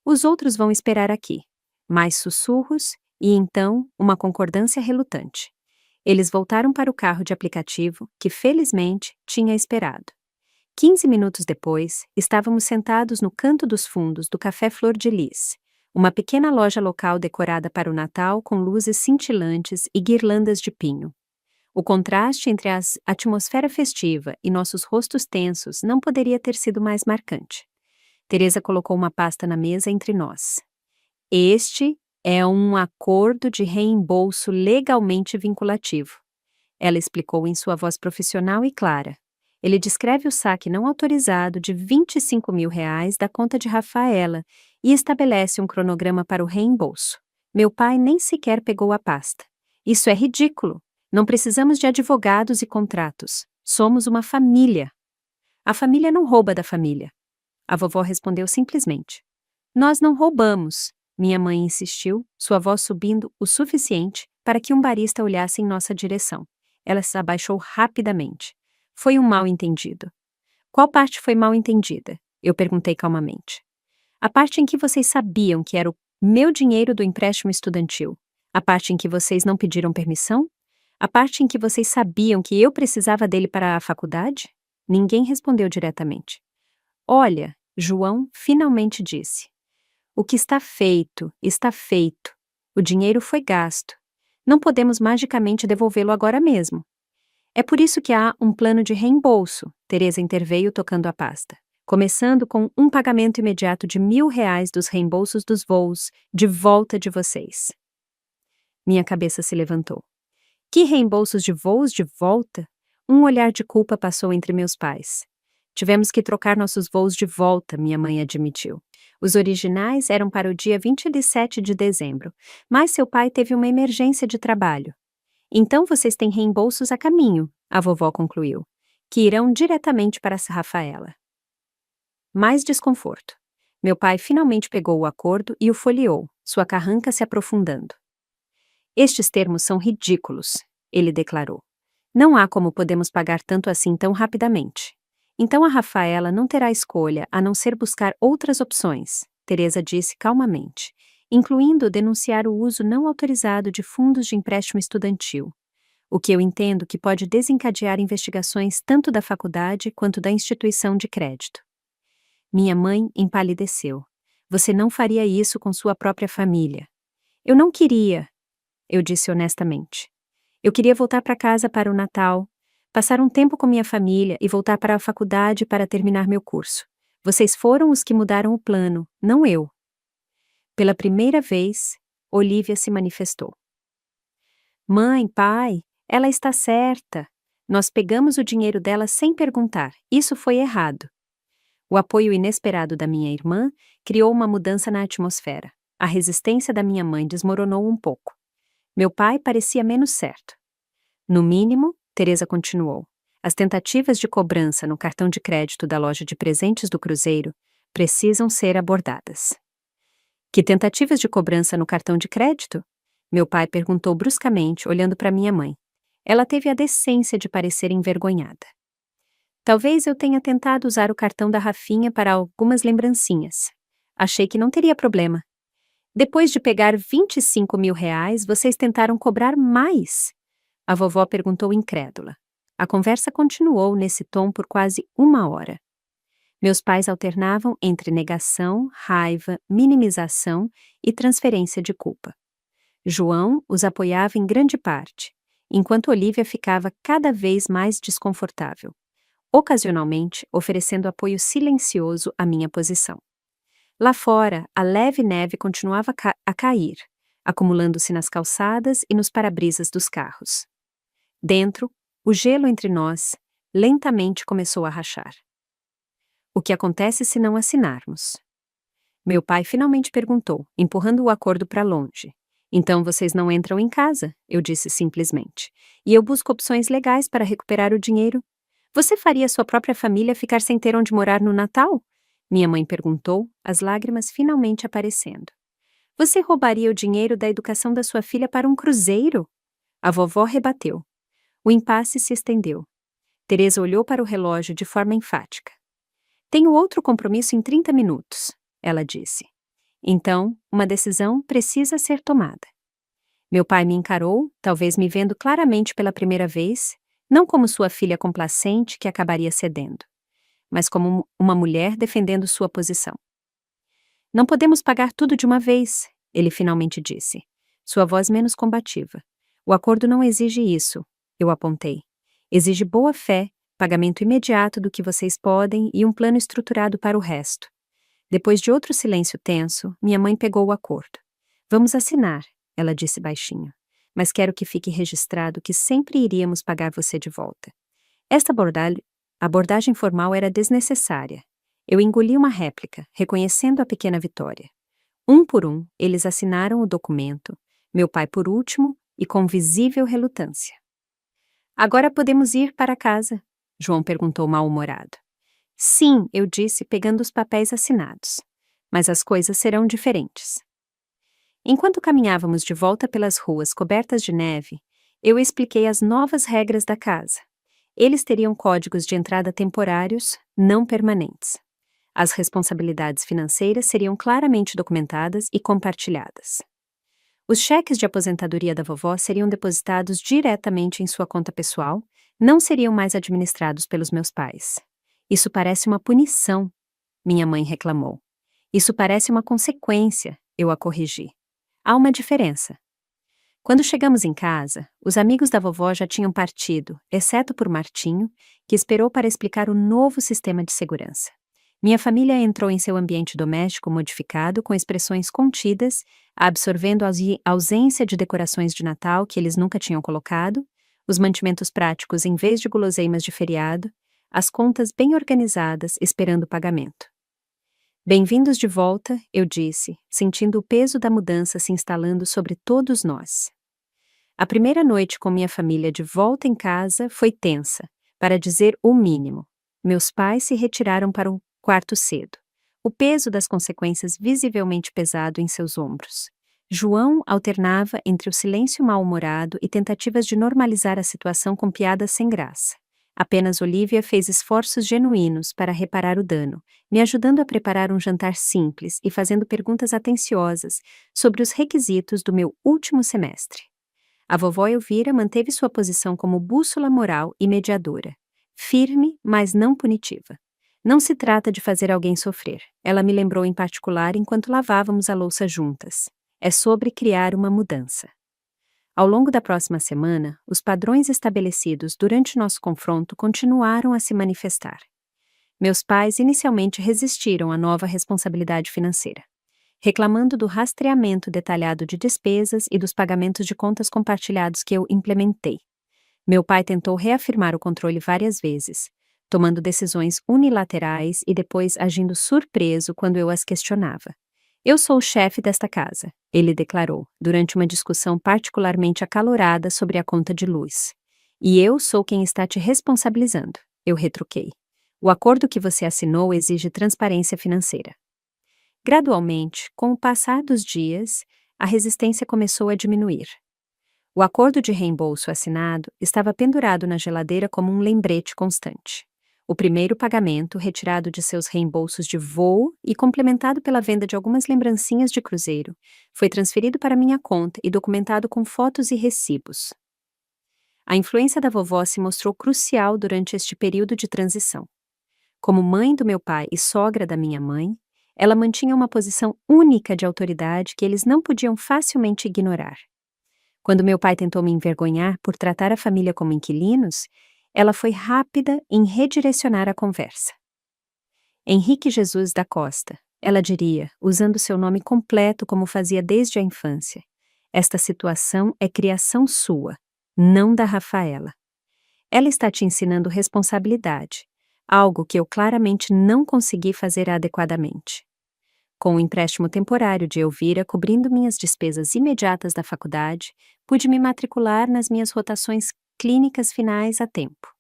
[SPEAKER 1] Os outros vão esperar aqui. Mais sussurros e, então, uma concordância relutante. Eles voltaram para o carro de aplicativo, que, felizmente, tinha esperado. 15 minutos depois, estávamos sentados no canto dos fundos do Café Flor de Lis, uma pequena loja local decorada para o Natal com luzes cintilantes e guirlandas de pinho. O contraste entre a atmosfera festiva e nossos rostos tensos não poderia ter sido mais marcante. Teresa colocou uma pasta na mesa entre nós. Este é um acordo de reembolso legalmente vinculativo. Ela explicou em sua voz profissional e clara. Ele descreve o saque não autorizado de R$25 mil da conta de Rafaela e estabelece um cronograma para o reembolso. Meu pai nem sequer pegou a pasta. Isso é ridículo. Não precisamos de advogados e contratos. Somos uma família. A família não rouba da família. A vovó respondeu simplesmente. Nós não roubamos. Minha mãe insistiu, sua voz subindo o suficiente para que um barista olhasse em nossa direção. Ela se abaixou rapidamente. Foi um mal-entendido. Qual parte foi mal-entendida? Eu perguntei calmamente. A parte em que vocês sabiam que era o meu dinheiro do empréstimo estudantil. A parte em que vocês não pediram permissão? A parte em que vocês sabiam que eu precisava dele para a faculdade? Ninguém respondeu diretamente. Olha, João finalmente disse. O que está feito, está feito. O dinheiro foi gasto. Não podemos magicamente devolvê-lo agora mesmo. É por isso que há um plano de reembolso, Teresa interveio tocando a pasta. Começando com um pagamento imediato de R$1.000 dos reembolsos dos voos de volta de vocês. Minha cabeça se levantou. Que reembolsos de voos de volta? Um olhar de culpa passou entre meus pais. Tivemos que trocar nossos voos de volta, minha mãe admitiu. Os originais eram para o dia 27 de dezembro, mas seu pai teve uma emergência de trabalho. Então vocês têm reembolsos a caminho, a vovó concluiu, que irão diretamente para a Rafaela. Mais desconforto. Meu pai finalmente pegou o acordo e o folheou, sua carranca se aprofundando. Estes termos são ridículos, ele declarou. Não há como podemos pagar tanto assim tão rapidamente. Então a Rafaela não terá escolha a não ser buscar outras opções, Teresa disse calmamente, incluindo denunciar o uso não autorizado de fundos de empréstimo estudantil, o que eu entendo que pode desencadear investigações tanto da faculdade quanto da instituição de crédito. Minha mãe empalideceu. Você não faria isso com sua própria família. Eu não queria, eu disse honestamente. Eu queria voltar para casa para o Natal, passar um tempo com minha família e voltar para a faculdade para terminar meu curso. Vocês foram os que mudaram o plano, não eu. Pela primeira vez, Olivia se manifestou. Mãe, pai, ela está certa. Nós pegamos o dinheiro dela sem perguntar. Isso foi errado. O apoio inesperado da minha irmã criou uma mudança na atmosfera. A resistência da minha mãe desmoronou um pouco. Meu pai parecia menos certo. No mínimo, Teresa continuou, as tentativas de cobrança no cartão de crédito da loja de presentes do Cruzeiro precisam ser abordadas. Que tentativas de cobrança no cartão de crédito? Meu pai perguntou bruscamente, olhando para minha mãe. Ela teve a decência de parecer envergonhada. Talvez eu tenha tentado usar o cartão da Rafinha para algumas lembrancinhas. Achei que não teria problema. Depois de pegar 25 mil reais, vocês tentaram cobrar mais? A vovó perguntou incrédula. A conversa continuou nesse tom por quase 1 hora. Meus pais alternavam entre negação, raiva, minimização e transferência de culpa. João os apoiava em grande parte, enquanto Olivia ficava cada vez mais desconfortável, ocasionalmente oferecendo apoio silencioso à minha posição. Lá fora, a leve neve continuava a cair, acumulando-se nas calçadas e nos para-brisas dos carros. Dentro, o gelo entre nós lentamente começou a rachar. O que acontece se não assinarmos? Meu pai finalmente perguntou, empurrando o acordo para longe. Então vocês não entram em casa, eu disse simplesmente. E eu busco opções legais para recuperar o dinheiro. Você faria sua própria família ficar sem ter onde morar no Natal? Minha mãe perguntou, as lágrimas finalmente aparecendo. Você roubaria o dinheiro da educação da sua filha para um cruzeiro? A vovó rebateu. O impasse se estendeu. Teresa olhou para o relógio de forma enfática. Tenho outro compromisso em 30 minutos, ela disse. Então, uma decisão precisa ser tomada. Meu pai me encarou, talvez me vendo claramente pela primeira vez, não como sua filha complacente que acabaria cedendo, mas como uma mulher defendendo sua posição. Não podemos pagar tudo de uma vez, ele finalmente disse, sua voz menos combativa. O acordo não exige isso, eu apontei. Exige boa fé, pagamento imediato do que vocês podem e um plano estruturado para o resto. Depois de outro silêncio tenso, minha mãe pegou o acordo. Vamos assinar, ela disse baixinho, mas quero que fique registrado que sempre iríamos pagar você de volta. Esta abordagem formal era desnecessária. Eu engoli uma réplica, reconhecendo a pequena vitória. Um por um, eles assinaram o documento, meu pai por último e com visível relutância. Agora podemos ir para casa, João perguntou mal-humorado. Sim, eu disse, pegando os papéis assinados. Mas as coisas serão diferentes. Enquanto caminhávamos de volta pelas ruas cobertas de neve, eu expliquei as novas regras da casa. Eles teriam códigos de entrada temporários, não permanentes. As responsabilidades financeiras seriam claramente documentadas e compartilhadas. Os cheques de aposentadoria da vovó seriam depositados diretamente em sua conta pessoal, não seriam mais administrados pelos meus pais. Isso parece uma punição, minha mãe reclamou. Isso parece uma consequência, eu a corrigi. Há uma diferença. Quando chegamos em casa, os amigos da vovó já tinham partido, exceto por Martinho, que esperou para explicar o novo sistema de segurança. Minha família entrou em seu ambiente doméstico modificado com expressões contidas, absorvendo a ausência de decorações de Natal que eles nunca tinham colocado, os mantimentos práticos em vez de guloseimas de feriado, as contas bem organizadas esperando o pagamento. Bem-vindos de volta, eu disse, sentindo o peso da mudança se instalando sobre todos nós. A primeira noite com minha família de volta em casa foi tensa, para dizer o mínimo. Meus pais se retiraram para o quarto cedo. O peso das consequências visivelmente pesado em seus ombros. João alternava entre o silêncio mal-humorado e tentativas de normalizar a situação com piadas sem graça. Apenas Olivia fez esforços genuínos para reparar o dano, me ajudando a preparar um jantar simples e fazendo perguntas atenciosas sobre os requisitos do meu último semestre. A vovó Elvira manteve sua posição como bússola moral e mediadora, firme, mas não punitiva. Não se trata de fazer alguém sofrer, ela me lembrou em particular enquanto lavávamos a louça juntas. É sobre criar uma mudança. Ao longo da próxima semana, os padrões estabelecidos durante nosso confronto continuaram a se manifestar. Meus pais inicialmente resistiram à nova responsabilidade financeira, reclamando do rastreamento detalhado de despesas e dos pagamentos de contas compartilhados que eu implementei. Meu pai tentou reafirmar o controle várias vezes, tomando decisões unilaterais e depois agindo surpreso quando eu as questionava. Eu sou o chefe desta casa, ele declarou, durante uma discussão particularmente acalorada sobre a conta de luz. E eu sou quem está te responsabilizando, eu retruquei. O acordo que você assinou exige transparência financeira. Gradualmente, com o passar dos dias, a resistência começou a diminuir. O acordo de reembolso assinado estava pendurado na geladeira como um lembrete constante. O primeiro pagamento, retirado de seus reembolsos de voo e complementado pela venda de algumas lembrancinhas de cruzeiro, foi transferido para minha conta e documentado com fotos e recibos. A influência da vovó se mostrou crucial durante este período de transição. Como mãe do meu pai e sogra da minha mãe, ela mantinha uma posição única de autoridade que eles não podiam facilmente ignorar. Quando meu pai tentou me envergonhar por tratar a família como inquilinos, ela foi rápida em redirecionar a conversa. Henrique Jesus da Costa, ela diria, usando seu nome completo como fazia desde a infância. Esta situação é criação sua, não da Rafaela. Ela está te ensinando responsabilidade, algo que eu claramente não consegui fazer adequadamente. Com o empréstimo temporário de Elvira cobrindo minhas despesas imediatas da faculdade, pude me matricular nas minhas rotações clínicas finais a tempo.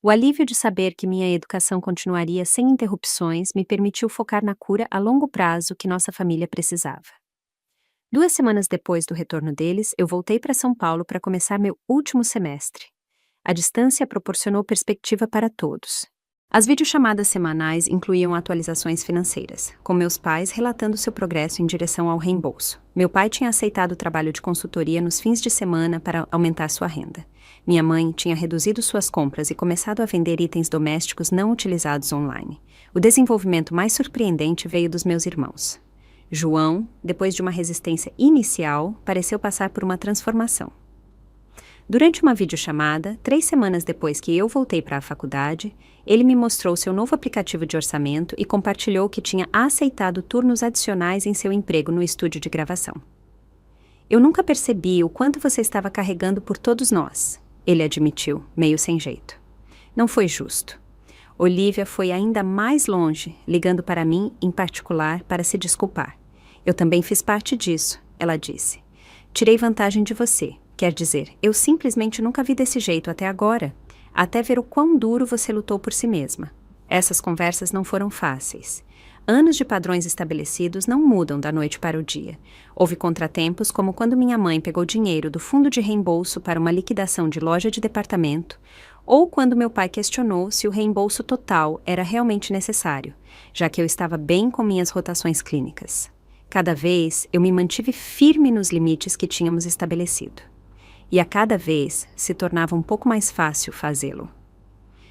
[SPEAKER 1] O alívio de saber que minha educação continuaria sem interrupções me permitiu focar na cura a longo prazo que nossa família precisava. 2 semanas depois do retorno deles, eu voltei para São Paulo para começar meu último semestre. A distância proporcionou perspectiva para todos. As videochamadas semanais incluíam atualizações financeiras, com meus pais relatando seu progresso em direção ao reembolso. Meu pai tinha aceitado o trabalho de consultoria nos fins de semana para aumentar sua renda. Minha mãe tinha reduzido suas compras e começado a vender itens domésticos não utilizados online. O desenvolvimento mais surpreendente veio dos meus irmãos. João, depois de uma resistência inicial, pareceu passar por uma transformação. Durante uma videochamada, 3 semanas depois que eu voltei para a faculdade, ele me mostrou seu novo aplicativo de orçamento e compartilhou que tinha aceitado turnos adicionais em seu emprego no estúdio de gravação. Eu nunca percebi o quanto você estava carregando por todos nós, ele admitiu, meio sem jeito. Não foi justo. Olivia foi ainda mais longe, ligando para mim, em particular, para se desculpar. Eu também fiz parte disso, ela disse. Tirei vantagem de você. Quer dizer, eu simplesmente nunca vi desse jeito até agora, até ver o quão duro você lutou por si mesma. Essas conversas não foram fáceis. Anos de padrões estabelecidos não mudam da noite para o dia. Houve contratempos como quando minha mãe pegou dinheiro do fundo de reembolso para uma liquidação de loja de departamento, ou quando meu pai questionou se o reembolso total era realmente necessário, já que eu estava bem com minhas rotações clínicas. Cada vez eu me mantive firme nos limites que tínhamos estabelecido. E a cada vez se tornava um pouco mais fácil fazê-lo.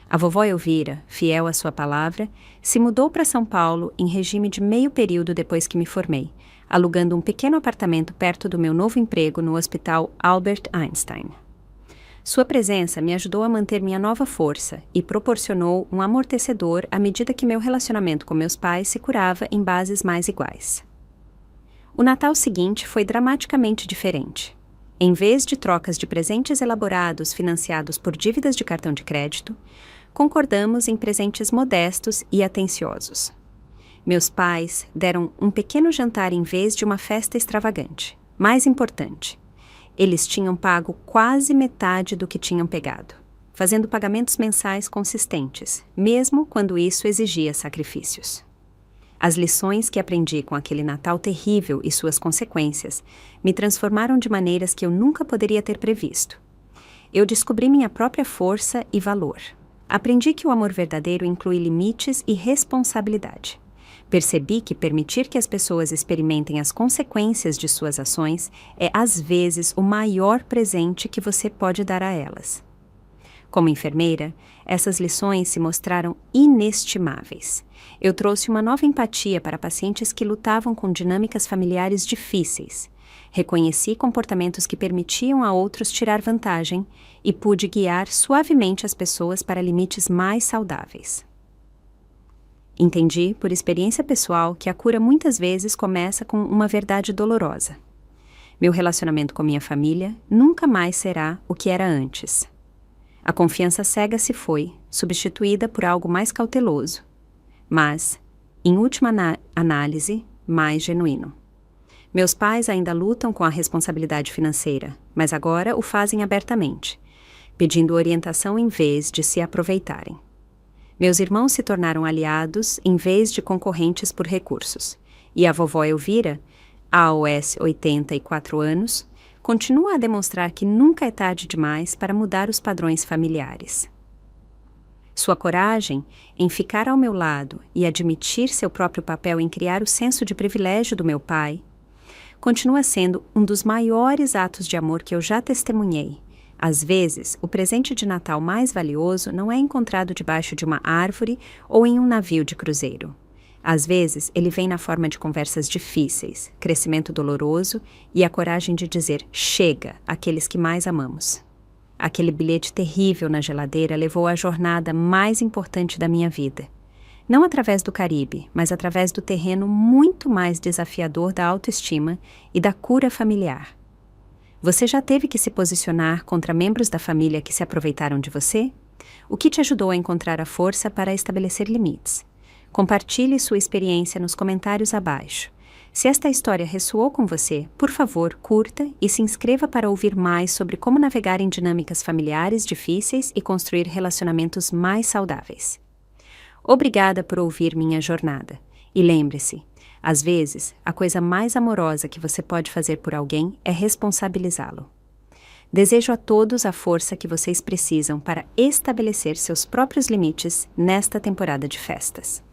[SPEAKER 1] A vovó Elvira, fiel à sua palavra, se mudou para São Paulo em regime de meio período depois que me formei, alugando um pequeno apartamento perto do meu novo emprego no Hospital Albert Einstein. Sua presença me ajudou a manter minha nova força e proporcionou um amortecedor à medida que meu relacionamento com meus pais se curava em bases mais iguais. O Natal seguinte foi dramaticamente diferente. Em vez de trocas de presentes elaborados financiados por dívidas de cartão de crédito, concordamos em presentes modestos e atenciosos. Meus pais deram um pequeno jantar em vez de uma festa extravagante. Mais importante, Eles tinham pago quase metade do que tinham pegado, fazendo pagamentos mensais consistentes, mesmo quando isso exigia sacrifícios. As lições que aprendi com aquele Natal terrível e suas consequências me transformaram de maneiras que eu nunca poderia ter previsto. Eu descobri minha própria força e valor. Aprendi que o amor verdadeiro inclui limites e responsabilidade. Percebi que permitir que as pessoas experimentem as consequências de suas ações é, às vezes, o maior presente que você pode dar a elas. Como enfermeira, essas lições se mostraram inestimáveis. Eu trouxe uma nova empatia para pacientes que lutavam com dinâmicas familiares difíceis. Reconheci comportamentos que permitiam a outros tirar vantagem e pude guiar suavemente as pessoas para limites mais saudáveis. Entendi, por experiência pessoal, que a cura muitas vezes começa com uma verdade dolorosa. Meu relacionamento com minha família nunca mais será o que era antes. A confiança cega se foi, substituída por algo mais cauteloso, mas, em última análise, mais genuíno. Meus pais ainda lutam com a responsabilidade financeira, mas agora o fazem abertamente, pedindo orientação em vez de se aproveitarem. Meus irmãos se tornaram aliados em vez de concorrentes por recursos, e a vovó Elvira, aos 84 anos, continua a demonstrar que nunca é tarde demais para mudar os padrões familiares. Sua coragem em ficar ao meu lado e admitir seu próprio papel em criar o senso de privilégio do meu pai continua sendo um dos maiores atos de amor que eu já testemunhei. Às vezes, o presente de Natal mais valioso não é encontrado debaixo de uma árvore ou em um navio de cruzeiro. Às vezes, ele vem na forma de conversas difíceis, crescimento doloroso e a coragem de dizer chega àqueles que mais amamos. Aquele bilhete terrível na geladeira levou à jornada mais importante da minha vida. Não através do Caribe, mas através do terreno muito mais desafiador da autoestima e da cura familiar. Você já teve que se posicionar contra membros da família que se aproveitaram de você? O que te ajudou a encontrar a força para estabelecer limites? Compartilhe sua experiência nos comentários abaixo. Se esta história ressoou com você, por favor, curta e se inscreva para ouvir mais sobre como navegar em dinâmicas familiares difíceis e construir relacionamentos mais saudáveis. Obrigada por ouvir minha jornada. E lembre-se, às vezes, a coisa mais amorosa que você pode fazer por alguém é responsabilizá-lo. Desejo a todos a força que vocês precisam para estabelecer seus próprios limites nesta temporada de festas.